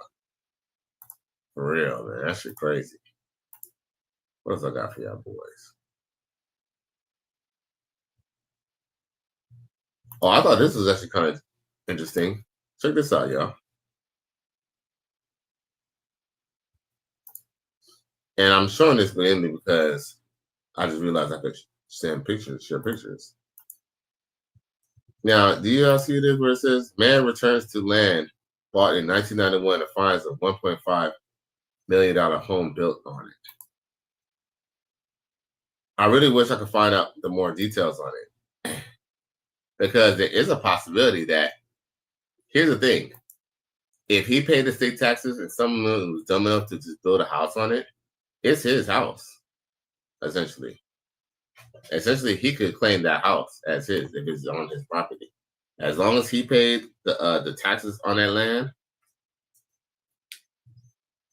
For real, man. That shit crazy. What else I got for y'all boys? Oh, I thought this was actually kind of interesting. Check this out, y'all. And I'm showing this mainly because I just realized I could share pictures. Now, do you all see this where it says, man returns to land bought in 1991 and finds a $1.5 million home built on it? I really wish I could find out the more details on it. Because there is a possibility that, here's the thing, if he paid the state taxes and someone was dumb enough to just build a house on it, it's his house, essentially. Essentially, he could claim that house as his if it's on his property. As long as he paid the taxes on that land.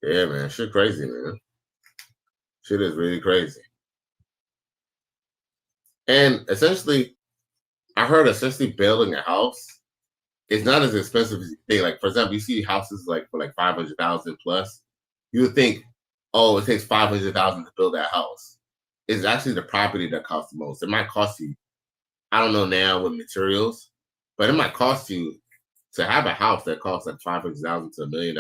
Yeah, man. Shit crazy, man. Shit is really crazy. And essentially, I heard essentially building a house is not as expensive as you think. Like, for example, you see houses like for like 500,000 plus. You would think, oh, it takes 500,000 to build that house. It's actually the property that costs the most. It might cost you, I don't know now with materials, but it might cost you to have a house that costs like 500,000 to $1 million.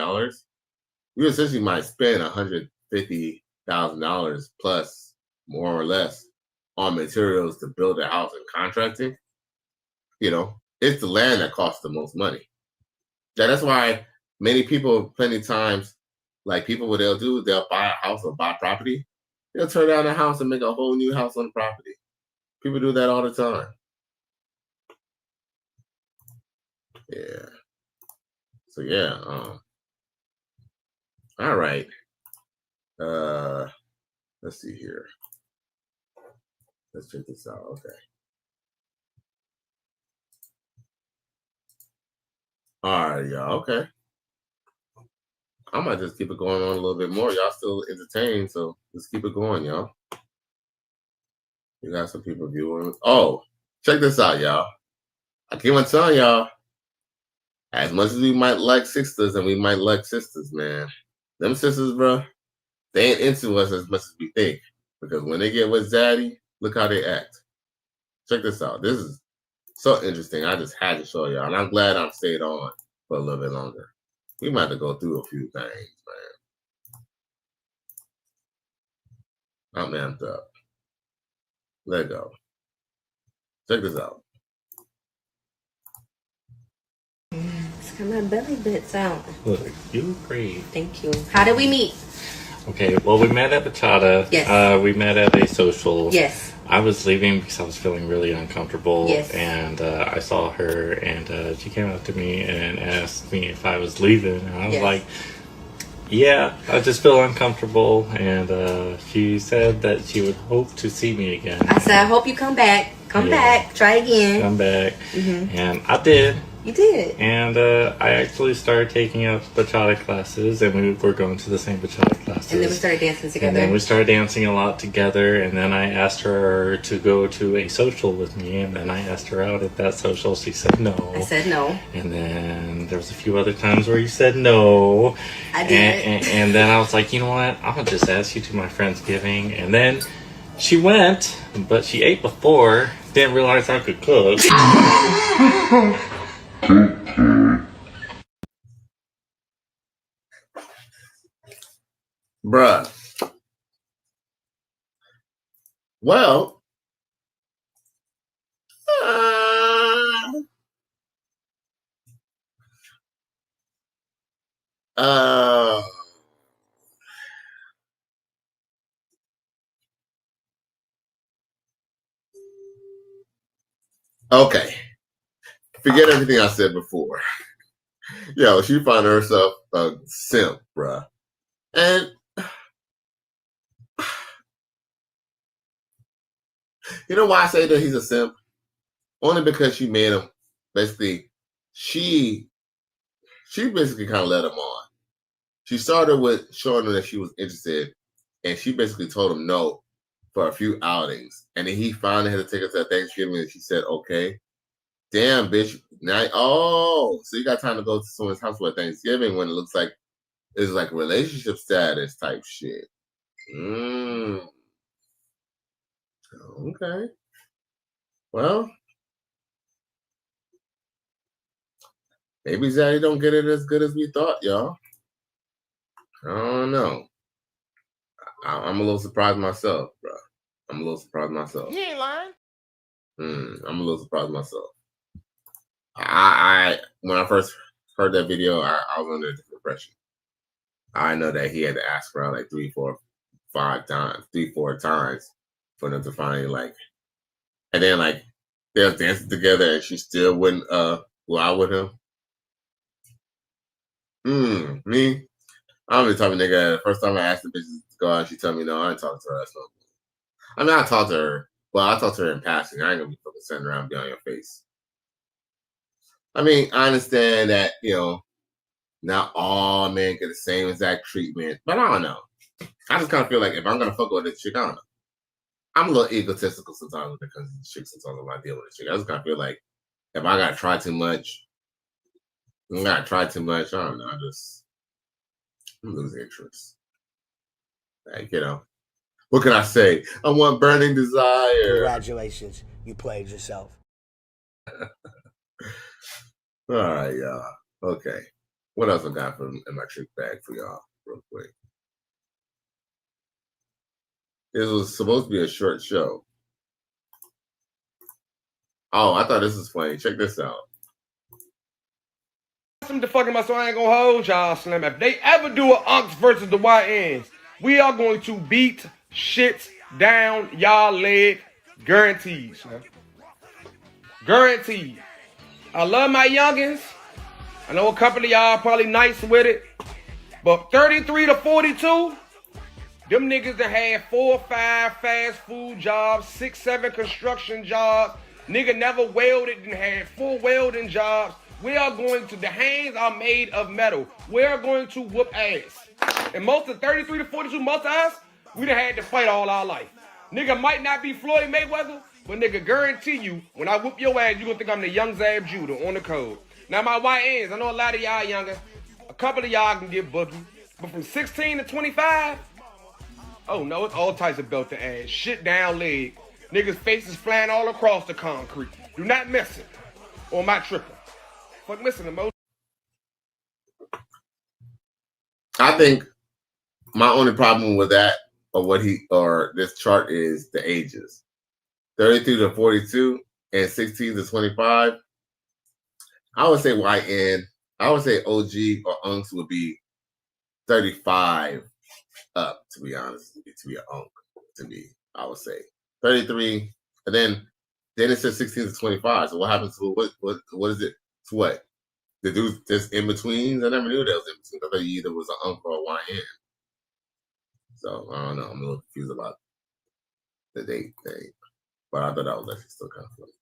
You essentially might spend $150,000 plus, more or less, on materials to build a house and contracting. You know, it's the land that costs the most money. That's why many people, plenty of times, like people, what they'll do, they'll buy a house or buy property. They'll tear down the house and make a whole new house on the property. People do that all the time. Yeah. So yeah. All right. Let's see here. Let's check this out. Okay. All right, y'all. Okay. I might just keep it going on a little bit more. Y'all still entertained, so let's keep it going, y'all. You got some people viewing. Oh, check this out, y'all. I keep on telling y'all, as much as we might like sisters and we might like sisters, man, them sisters, bro, they ain't into us as much as we think. Because when they get with Zaddy, look how they act. Check this out. This is so interesting. I just had to show y'all. And I'm glad I stayed on for a little bit longer. We might have to go through a few things, man. I'm amped up. Let go. Check this out. It's my belly butts out. Look, you great. Thank you. How did we meet? Okay, well, we met at Bachata. Yes. We met at a social. Yes. I was leaving because I was feeling really uncomfortable. Yes. And I saw her, and she came up to me and asked me if I was leaving. And I was like, yeah, I just feel uncomfortable. And she said that she would hope to see me again. I said, I hope you come back. Come back. Try again. Come back. And I did. You did. And I actually started taking up bachata classes, and we were going to the same bachata classes. And then we started dancing together. And then we started dancing a lot together, and then I asked her to go to a social with me, and then I asked her out at that social. She said no. I said no. And then there was a few other times where you said no. I did. And then I was like, you know what? I'm going to just ask you to my Friendsgiving. And then she went, but she ate before, didn't realize I could cook. Bruh. Well, okay. Forget everything I said before. Yo, she found herself a simp, bruh. And you know why I say that he's a simp? Only because she made him, basically, she basically kind of led him on. She started with showing him that she was interested, and she basically told him no for a few outings. And then he finally had to take her to Thanksgiving, and she said, okay. Damn, bitch. Now, so you got time to go to someone's house for Thanksgiving when it looks like it's like relationship status type shit. Okay. Well, maybe Zaddy don't get it as good as we thought, y'all. I don't know. I'm a little surprised myself, bro. I'm a little surprised myself. He ain't lying. I'm a little surprised myself. I when I first heard that video, I was under a different impression. I know that he had to ask her out like 3, 4 times for them to finally like, and then like they was dancing together and she still wouldn't go out with him. Me, I'm the type of nigga. The first time I asked the bitch to go out, she told me no. I ain't talking to her. That's not cool. I mean, I talked to her. Well, I talked to her in passing. I ain't gonna be fucking sitting around and be on your face. I mean, I understand that, you know, not all men get the same exact treatment, but I don't know. I just kind of feel like if I'm gonna fuck with a chick, I don't know. I'm a little egotistical sometimes when it comes to chicks. Sometimes when I deal with a chick, I just kind of feel like if I gotta try too much, I don't know. I'm losing interest. Like, you know, what can I say? I want burning desire. Congratulations, you played yourself. All right, y'all. Okay. What else I got in my trick bag for y'all real quick? This was supposed to be a short show. Oh, I thought this was funny. Check this out. Some the fucking so I ain't gonna hold y'all, Slim. If they ever do an Unks versus the YNs, we are going to beat shit down y'all leg. Guaranteed, Slim. Guaranteed. I love my youngins. I know a couple of y'all probably nice with it. But 33 to 42, them niggas that had 4 or 5 fast food jobs, 6, 7 construction jobs. Nigga never welded and had 4 welding jobs. The hands are made of metal. We are going to whoop ass. And most of 33 to 42 most of us, we done had to fight all our life. Nigga might not be Floyd Mayweather, but nigga guarantee you, when I whoop your ass, you gonna think I'm the young Zab Judah on the code. Now my YNs, I know a lot of y'all younger. A couple of y'all can get boogie. But from 16 to 25, oh no, it's all types of belt to ass. Shit down leg. Niggas' faces flying all across the concrete. Do not miss it. Or my triple. Fuck missing the most. I think my only problem with that or this chart is the ages. 33 to 42 and 16 to 25. I would say YN. I would say OG or Unks would be 35 up, to be honest. To be an Unk, to me, I would say 33, and then it says 16 to 25. So what happens to what is it? To what? The dudes just in betweens? I never knew that was in between. I thought you either was an Unk or a YN. So I don't know. I'm a little confused about the date thing, but I thought that was actually still kind of funny.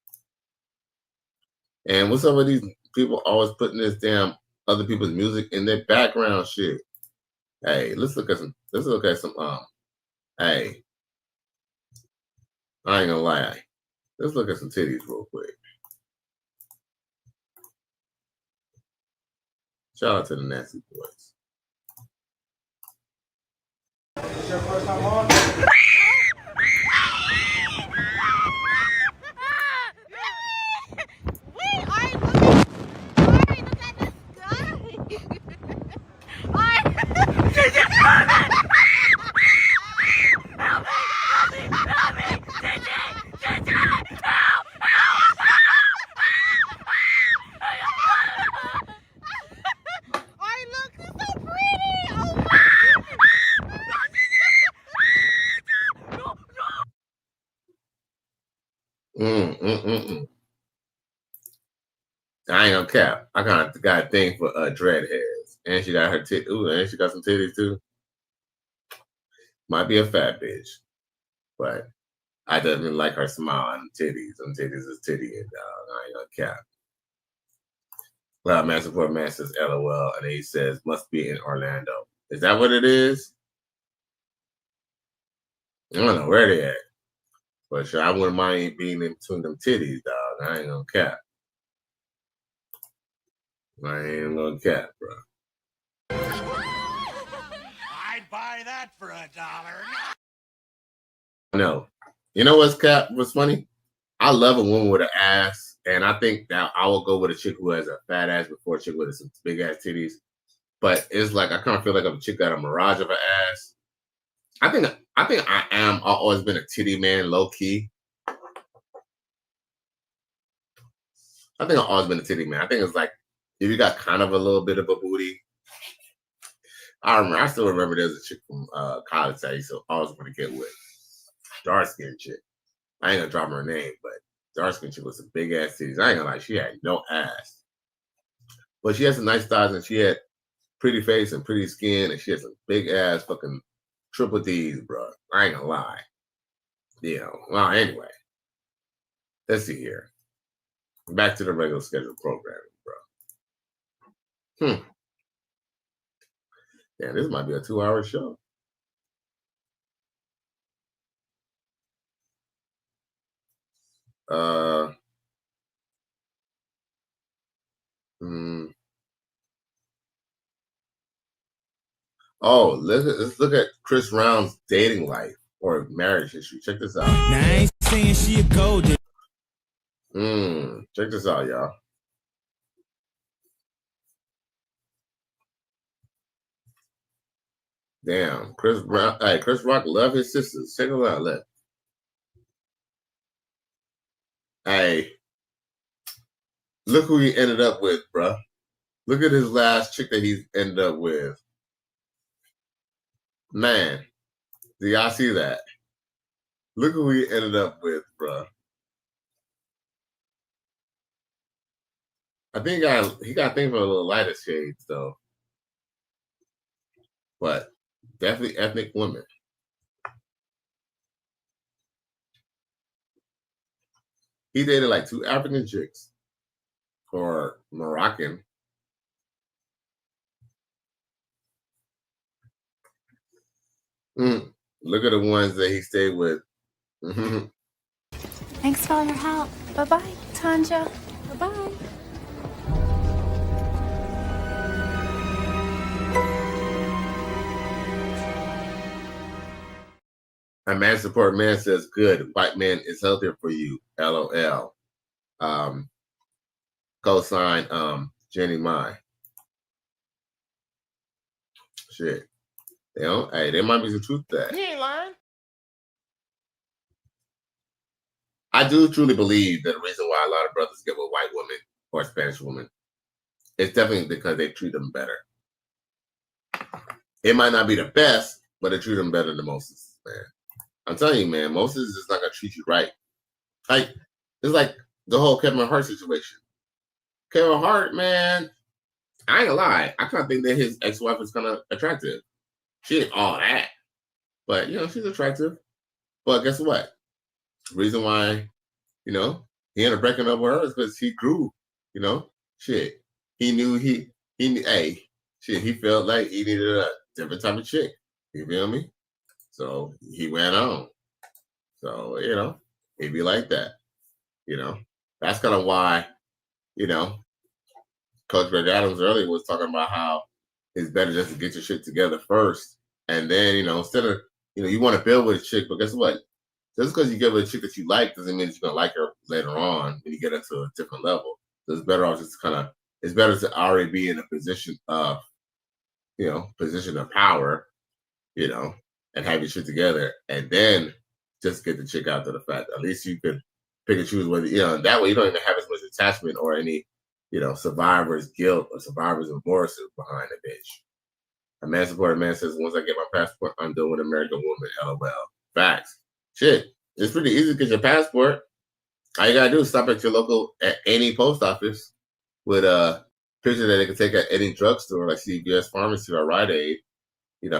And what's up with these people always putting this damn other people's music in their background shit? Hey, let's look at some. Hey, I ain't gonna lie. Let's look at some titties real quick. Shout out to the Nasty Boys. It's your first time on? I ain't gonna cap. I kind of got a thing for dreadheads, and she got her and she got some titties too. Might be a fat bitch, but I definitely like her smile and titties. Them titties is titty and dog. I ain't gonna cap. Loud Man Support Man says LOL, and he says must be in Orlando. Is that what it is? I don't know where they at, but sure, I wouldn't mind being in between them titties, dog. I ain't gonna cap. I ain't gonna cap, bro. I'd buy that for $1. No. You know what's funny? I love a woman with an ass, and I think that I will go with a chick who has a fat ass before a chick with some big ass titties. But it's like I kind of feel like I'm a chick got a mirage of an ass. I think I've always been a titty man, low key. I think I've always been a titty man. I think it's like if you got kind of a little bit of a booty. I still remember there's a chick from college that I used to always want to get with. Dark skinned chick. I ain't gonna drop her name, but dark skinned chick with some big ass titties. I ain't gonna lie, she had no ass. But she had some nice thighs and she had pretty face and pretty skin and she had some big ass fucking triple D's, bro. I ain't gonna lie. You know, well, anyway. Let's see here. Back to the regular scheduled programming, bro. Yeah, this might be a 2-hour show. Oh, let's look at Chris Brown's dating life or marriage history. Check this out. Now, I ain't saying she a golden. Check this out, y'all. Damn, Chris Brown. Hey, Chris Rock love his sisters. Check them out. Look. Hey, look who he ended up with, bruh. Look at his last chick that he ended up with. Man, do y'all see that? Look who he ended up with, bruh. I think he got things for a little lighter shades, though. But definitely ethnic women. He dated like 2 African chicks. or Moroccan. Look at the ones that he stayed with. Thanks for all your help. Bye-bye, Tanja. Bye-bye. A man support man says, good. White man is healthier for you. LOL. Cosign Jenny Mai. Shit. Hey, there might be some truth to that. He ain't lying. I do truly believe that the reason why a lot of brothers get with white women or Spanish women is definitely because they treat them better. It might not be the best, but they treat them better than Moses, man. I'm telling you, man, Moses is not gonna treat you right. Like, it's like the whole Kevin Hart situation. Kevin Hart, man, I ain't gonna lie. I kind of think that his ex-wife is kind of attractive. She ain't all that, but she's attractive. But guess what? The reason why, he ended up breaking up with her is because he grew. Shit. He knew he felt like he needed a different type of chick. You feel me? So he went on. So it'd be like that. That's kind of why, Coach Greg Adams earlier was talking about how it's better just to get your shit together first. And then, instead of, you want to build with a chick, but guess what? Just because you get with a chick that you like doesn't mean that you're going to like her later on when you get into a different level. So it's better off just it's better to already be in a position of, position of power, and have your shit together. And then just get the chick after the fact. At least you could pick and choose whether, that way you don't even have as much attachment or any, survivor's guilt or survivor's remorse behind the bitch. A man supported man says, once I get my passport, I'm done with American woman. LOL. Facts. Shit. It's pretty easy to get your passport. All you gotta do is stop at your local, at any post office with a picture that they can take at any drugstore, like CVS Pharmacy or Rite Aid,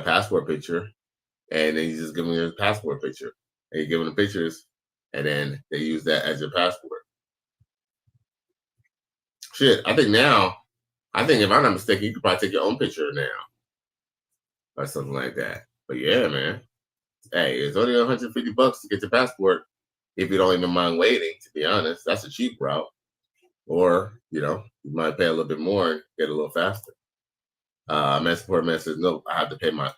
passport picture. And then you just give them your passport picture. And you give them the pictures, and then they use that as your passport. Shit, I think if I'm not mistaken, you could probably take your own picture now. Or something like that. But yeah, man. Hey, it's only $150 to get your passport if you don't even mind waiting, to be honest. That's a cheap route. Or, you might pay a little bit more and get a little faster. Man support man says, no, I have to pay my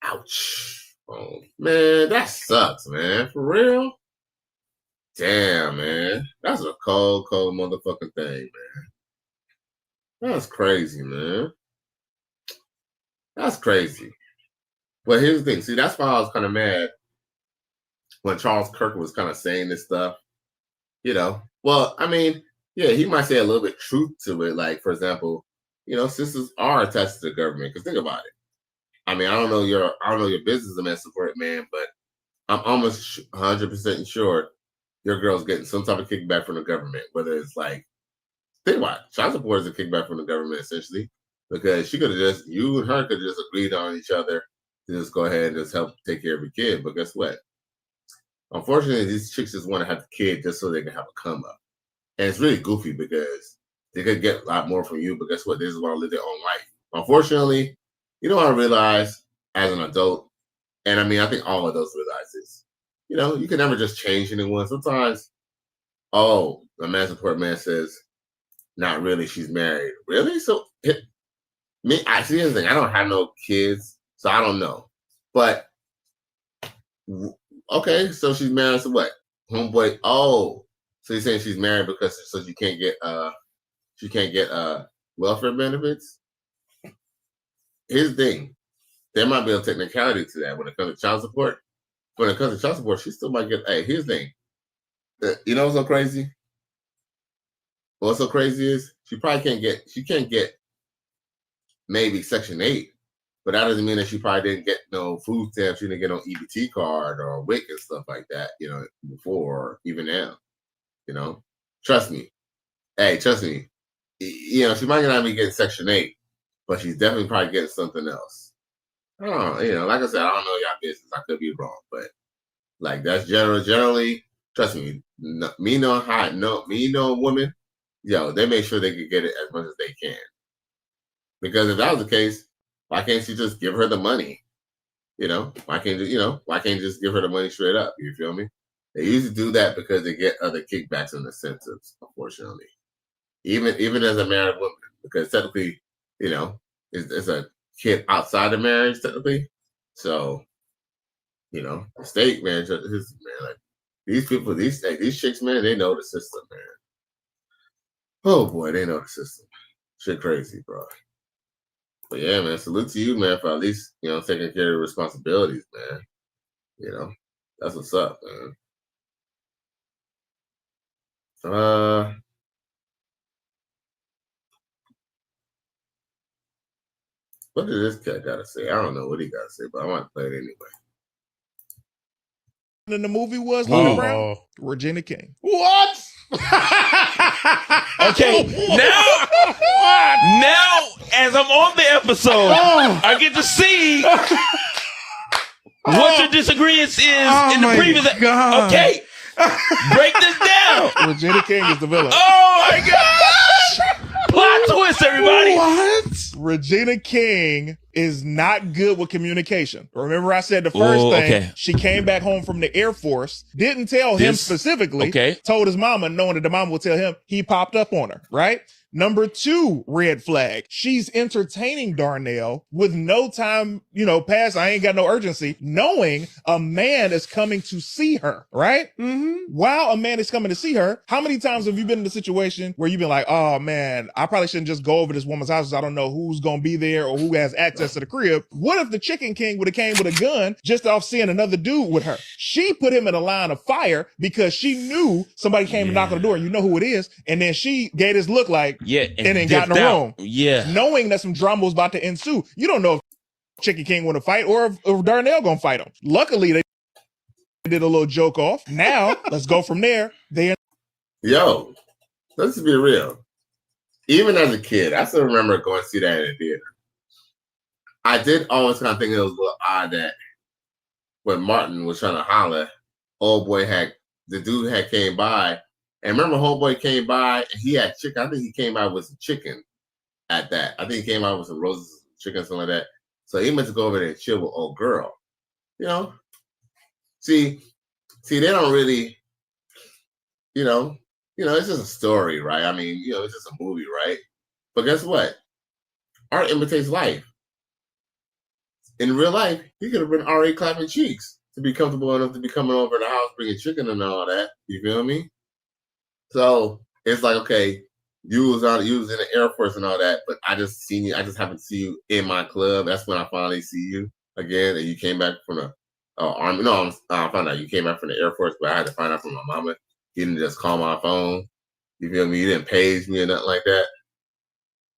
ouch. Oh man, that sucks, man. For real? Damn, man. That's a cold, cold motherfucking thing, man. That's crazy, man. That's crazy. But here's the thing. See, that's why I was kind of mad when Charles Kirk was kind of saying this stuff. Well, I mean, yeah, he might say a little bit truth to it. Like, for example, sisters are attached to the government. Because think about it. I mean, I don't know your business, man, support man, but I'm almost 100% sure your girl's getting some type of kickback from the government. Whether it's like, think about it. Child support is a kickback from the government, essentially. Because she could have you and her could have just agreed on each other to just go ahead and just help take care of your kid. But guess what? Unfortunately, these chicks just want to have the kid just so they can have a come up. And it's really goofy because they could get a lot more from you, but guess what? They just want to live their own life. Unfortunately, I realize as an adult, and I mean, I think all adults realize this, you can never just change anyone. Sometimes, a man support man says, not really, she's married. Really? So, I see the thing. I don't have no kids, so I don't know. But okay, so she's married. So what? Homeboy. Oh, so you're saying she's married because so she can't get welfare benefits? Here's the thing. There might be a technicality to that when it comes to child support. When it comes to child support, she still might get. Hey, here's the thing. You know what's so crazy? What's so crazy is she can't get maybe Section 8, but that doesn't mean that she probably didn't get no food stamps, she didn't get no EBT card or WIC and stuff like that, before, or even now, Trust me. Hey, trust me. She might not be getting Section 8, but she's definitely probably getting something else. Like I said, I don't know y'all business. I could be wrong, but like that's generally Trust me, me knowing women, yo, they make sure they can get it as much as they can. Because if that was the case, why can't she just give her the money? Why can't you just give her the money straight up? You feel me? They usually do that because they get other kickbacks and incentives, unfortunately. Even as a married woman, because technically, it's a kid outside of marriage, technically. So, the state, man, like these people, these chicks, man, they know the system, man. Oh boy, they know the system. Shit crazy, bro. But yeah, man, salute to you, man, for at least, taking care of your responsibilities, man. That's what's up, man. What did this cat gotta say? I don't know what he gotta say, but I want to play it anyway. In the movie was Lana Brown? Regina King. What? Okay, now, as I'm on the episode, I get to see what your disagreement is in the previous. God. Okay, break this down. Regina King is the villain. Oh my gosh! Plot twist, everybody. What? Regina King is not good with communication. Remember I said the first thing, she came back home from the Air Force, didn't tell him specifically, told his mama, knowing that the mama would tell him, he popped up on her, right? Number 2 red flag. She's entertaining Darnell with no time, past. I ain't got no urgency, knowing a man is coming to see her, right? Mm-hmm. While a man is coming to see her, how many times have you been in a situation where you've been like, oh man, I probably shouldn't just go over this woman's house because I don't know who's going to be there or who has access to the crib. What if the Chicken King would have came with a gun just off seeing another dude with her? She put him in a line of fire because she knew somebody came to knock on the door and you know who it is. And then she gave this look like, and then got in the room. Yeah. Knowing that some drama was about to ensue. You don't know if Chicken King want to fight or if Darnell gonna fight him. Luckily, they did a little joke off. Now, let's go from there. Yo, let's be real. Even as a kid, I still remember going to see that in the theater. I did always kind of think it was a little odd that when Martin was trying to holler, the dude had came by. And remember, homeboy came by and he had chicken. I think he came by with some chicken at that. I think he came out with some roses, chicken, something like that. So he meant to go over there and chill with old girl. See, they don't really, it's just a story, right? I mean, it's just a movie, right? But guess what? Art imitates life. In real life, he could have been already clapping cheeks to be comfortable enough to be coming over to the house, bringing chicken and all that. You feel me? So it's like, okay, you was in the Air Force and all that, but I just seen you. I just happened to see you in my club. That's when I finally see you again. And you came back from the Army. No, I found out you came back from the Air Force, but I had to find out from my mama. You didn't just call my phone. You feel me? You didn't page me or nothing like that.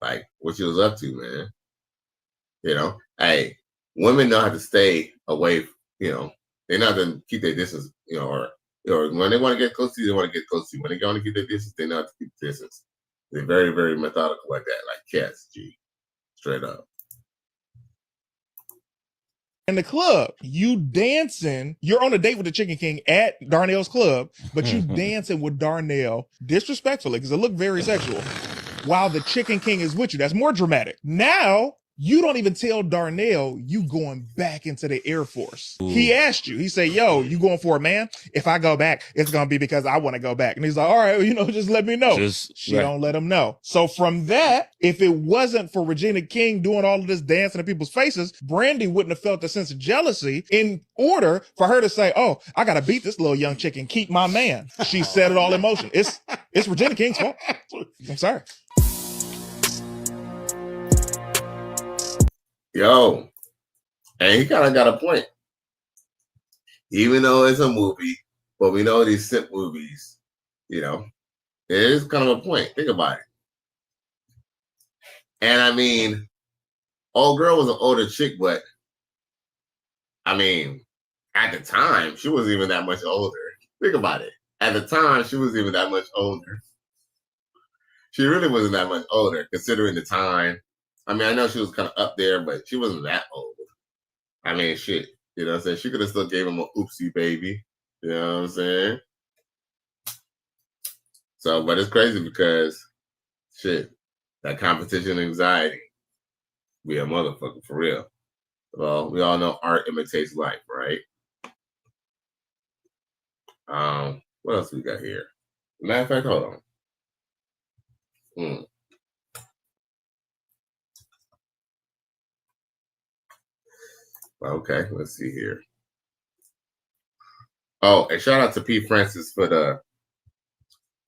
Like what you was up to, man. Hey, women know how to stay away. They know how to keep their distance. Or when they want to get close to you, they want to get close to you. When they want to keep their distance, they know how to keep distance. They're very, very methodical like that, like cats, G. Straight up. In the club, you dancing, you're on a date with the Chicken King at Darnell's club, but you dancing with Darnell disrespectfully, because it looked very sexual, while the Chicken King is with you. That's more dramatic. Now, you don't even tell Darnell you going back into the Air Force. Ooh. He asked you. He said, yo, you going for it, man? If I go back, it's going to be because I want to go back. And he's like, all right, just let me know. She don't let him know. So from that, if it wasn't for Regina King doing all of this dancing in people's faces, Brandy wouldn't have felt a sense of jealousy in order for her to say, oh, I got to beat this little young chick and keep my man. She set it all in motion. It's Regina King's fault. I'm sorry. Yo, and he kind of got a point. Even though it's a movie, but we know these simp movies, it is kind of a point. Think about it. And I mean, old girl was an older chick, but I mean, at the time, she wasn't even that much older. Think about it. At the time, she wasn't even that much older. She really wasn't that much older, considering the time. I mean, I know she was kind of up there, but she wasn't that old. I mean, shit. You know what I'm saying? She could have still gave him an oopsie baby. You know what I'm saying? So, but it's crazy because shit, that competition anxiety be a motherfucker for real. Well, we all know art imitates life, right? What else we got here? Matter of fact, hold on. Okay, let's see here. Oh, and shout out to P. Francis for the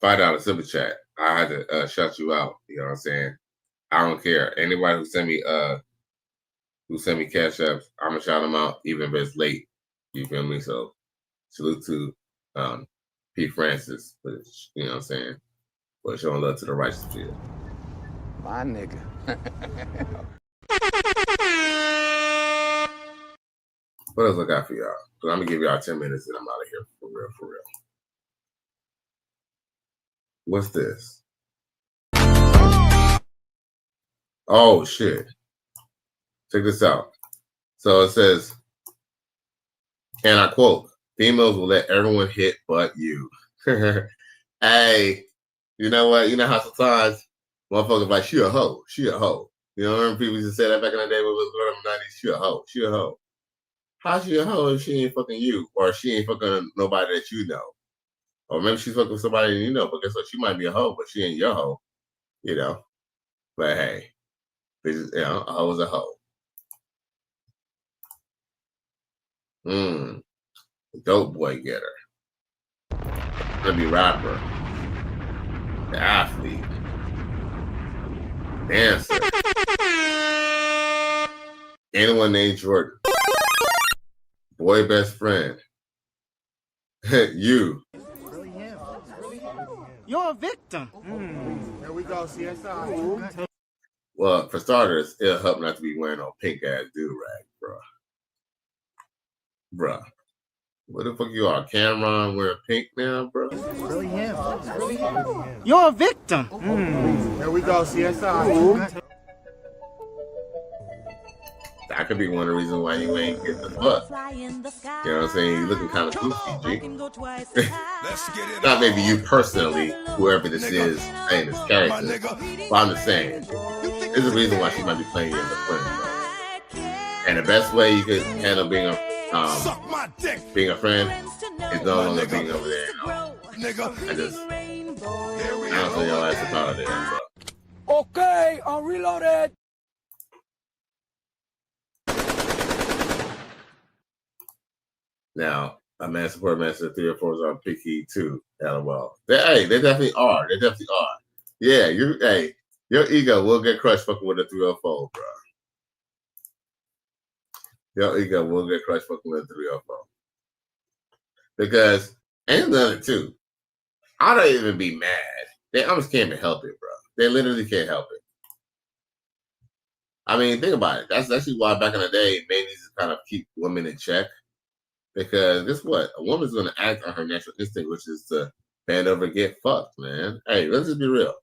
$5 super chat. I had to shout you out. You know what I'm saying? I don't care. Anybody who send me cash apps, I'm gonna shout them out even if it's late. You feel me? So salute to P. Francis, but you know what I'm saying? For showing love to the righteous field. My nigga. What else I got for y'all? So I'm gonna give y'all 10 minutes and I'm out of here for real. What's this? Oh shit. Check this out. So it says, and I quote, females will let everyone hit but you. Hey, you know what? You know how sometimes motherfuckers like, she a hoe. You know, remember people used to say that back in the day when we was growing up in the 90s? She a hoe. How's she a hoe if she ain't fucking you? Or she ain't fucking nobody that you know? Or maybe she's fucking with somebody you know, but guess what? She might be a hoe, but she ain't your hoe. You know? But hey, you know, a hoe is a hoe. Dope boy getter. Gonna be rapper. The athlete. Dancer. Anyone named Jordan. Boy best friend. You. Really him. You're a victim. There we go, CSI. Well, for starters, it'll help not to be wearing no pink ass do-rag, bruh. What the fuck you are? Cameron wearing pink now, bro? Really him. You're a victim. There we go, CSI. That could be one of the reasons why you ain't getting the fuck. You know what I'm saying? You looking kind of goofy, G. Not maybe you personally, whoever this is playing this character. But I'm just saying, there's a reason why she might be playing you as a friend, bro. And the best way you could handle being a friend is no longer being over there. I don't think y'all ass to talk there, bro. Okay, I'm reloaded. Now, a man support master 3 or 4s are picky too. LOL. They definitely are. Yeah, your ego will get crushed fucking with a 304, bro. Your ego will get crushed fucking with a 304. Because, and another too, I don't even be mad. They almost can't even help it, bro. They literally can't help it. I mean, think about it. That's actually why back in the day, men used to kind of keep women in check. Because guess what? A woman's going to act on her natural instinct, which is to bend over and get fucked, man. Hey, let's just be real.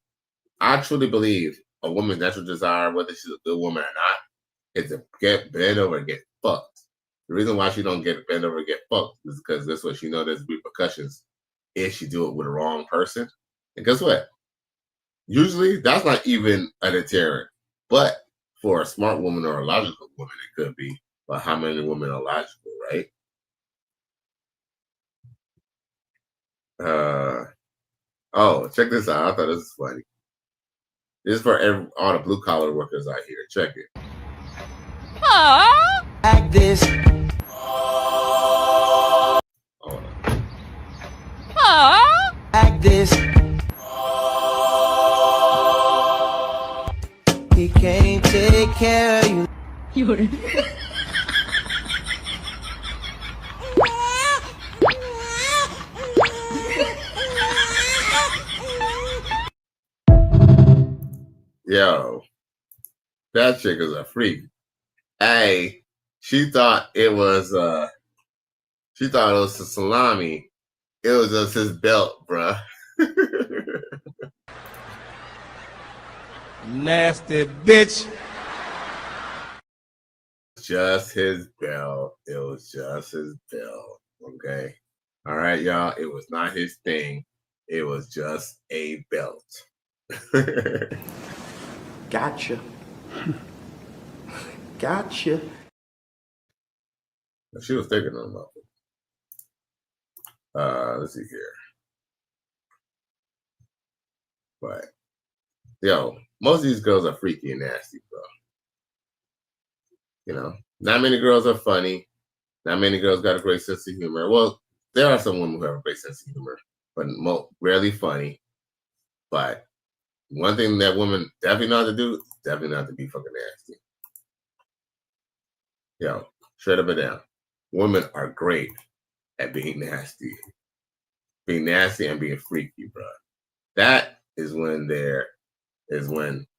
I truly believe a woman's natural desire, whether she's a good woman or not, is to get bent over and get fucked. The reason why she don't get bent over and get fucked is because that's what she knows there's repercussions if she do it with the wrong person. And guess what? Usually, that's not even a deterrent. But for a smart woman or a logical woman, it could be. But how many women are logical, right? Oh, check this out. I thought this was funny. This is for all the blue collar workers out here. Check it. Like this. Hold on. Like this. He can't take care of you. Yo, that chick is a freak. Hey, she thought it was a salami. It was just his belt, bruh. Nasty bitch. Just his belt. It was just his belt. Okay. All right, y'all. It was not his thing. It was just a belt. Gotcha. Gotcha. She was thinking about it. Let's see here. But yo, most of these girls are freaky and nasty, bro. You know, not many girls are funny. Not many girls got a great sense of humor. Well, there are some women who have a great sense of humor, but rarely funny. But one thing that women definitely know how to do, definitely know how to be fucking nasty. Yo, straight up and down. Women are great at being nasty. Being nasty and being freaky, bro. That is when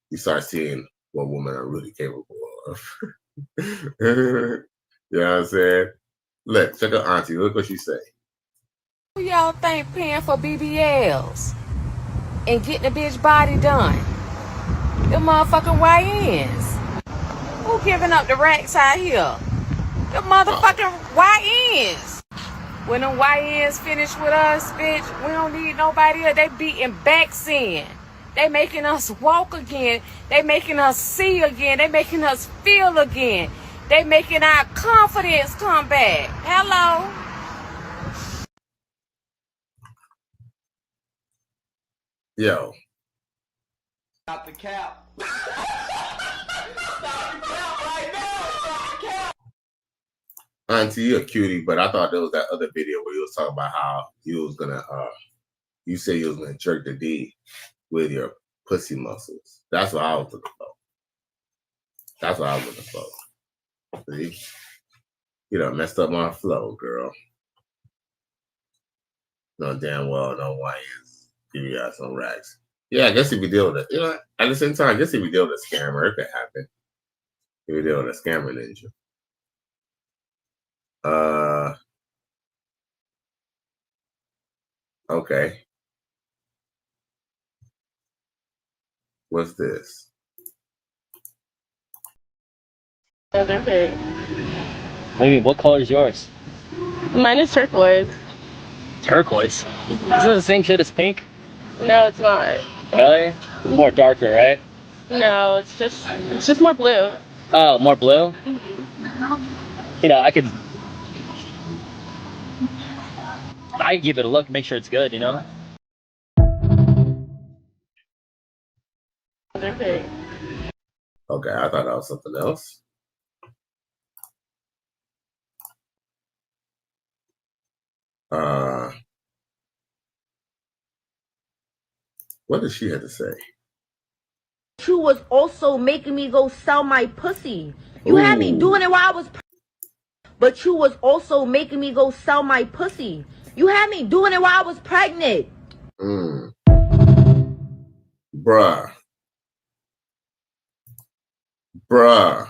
you start seeing what women are really capable of. You know what I'm saying? Look, check out Auntie. Look what she say. Who y'all think paying for BBLs and getting a bitch body done? The motherfucking YNs. Who giving up the racks out here? The motherfucking YNs. When them YNs finish with us, bitch, we don't need nobody else. They beating backs in. They making us walk again. They making us see again. They making us feel again. They making our confidence come back. Hello? Yo. Stop the cap. Auntie, you're a cutie, but I thought there was that other video where you was talking about how you was gonna you said you was gonna jerk the D with your pussy muscles. That's what I was looking for. That's what I was looking for. See? You done messed up my flow, girl. No damn well, no why is give you guys some racks. Yeah, I guess if you deal with it, you know, at the same time, I guess if you deal with a scammer, it could happen. If you deal with a scammer ninja. Okay. What's this? Maybe what color is yours? Mine is turquoise. Turquoise? Isn't it the same shit as pink? No, it's not. Really? More darker, right? No, it's just more blue. Oh, more blue? You know, I could give it a look, make sure it's good, you know? They're pink. Okay, I thought that was something else. What did she have to say? You was also making me go sell my pussy. You had me doing it while I was but you was also making me go sell my pussy. You had me doing it while I was pregnant. Bruh. Bruh.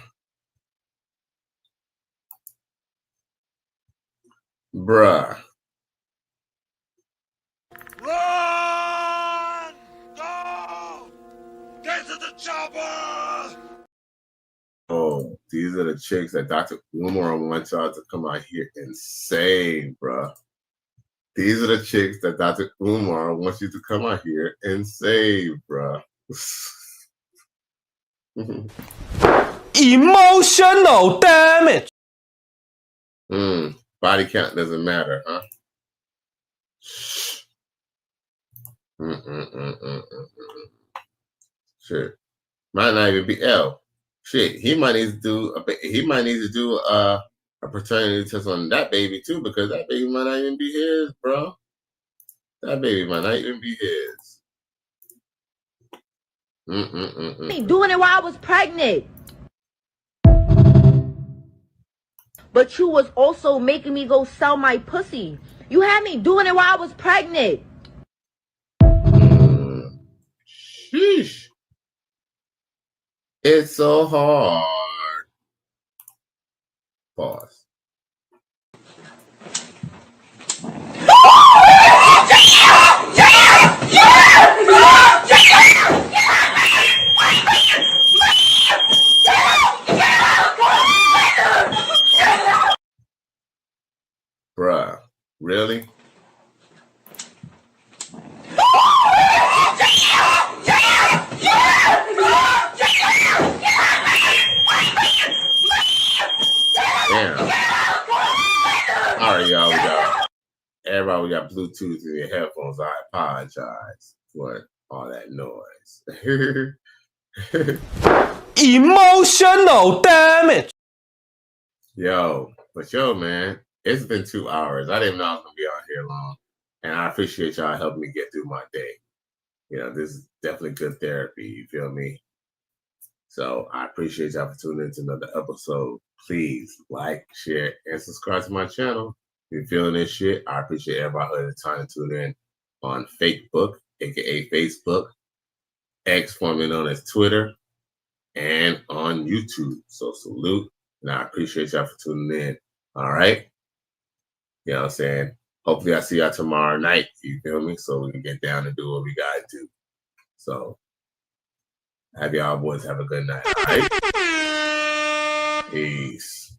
Bruh. Run! Go! Get to the chopper! Oh, these are the chicks that Dr. Umar wants y'all to come out here and save, bruh. These are the chicks that Dr. Umar wants you to come out here and save, bruh. Emotional damage. Body count doesn't matter, huh? Shit. Might not even be L. Shit, he might need to do a paternity test on that baby too, because that baby might not even be his, bro. That baby might not even be his. Doing it while I was pregnant. But you was also making me go sell my pussy. You had me doing it while I was pregnant. Sheesh. It's so hard. Pause. Bruh, really? All right, y'all. We got Bluetooth in your headphones. I apologize for all that noise. Emotional damage. Yo, man, it's been 2 hours. I didn't know I was gonna be out here long, and I appreciate y'all helping me get through my day. You know, this is definitely good therapy. You feel me? So I appreciate y'all for tuning into another episode. Please like, share, and subscribe to my channel. If you're feeling this shit, I appreciate everybody who had the time to tune in on Facebook, aka Facebook, X formerly known as Twitter, and on YouTube. So salute, and I appreciate y'all for tuning in. All right? You know what I'm saying? Hopefully I see y'all tomorrow night, you feel me? So we can get down and do what we gotta do. So have y'all boys have a good night, all right? Peace.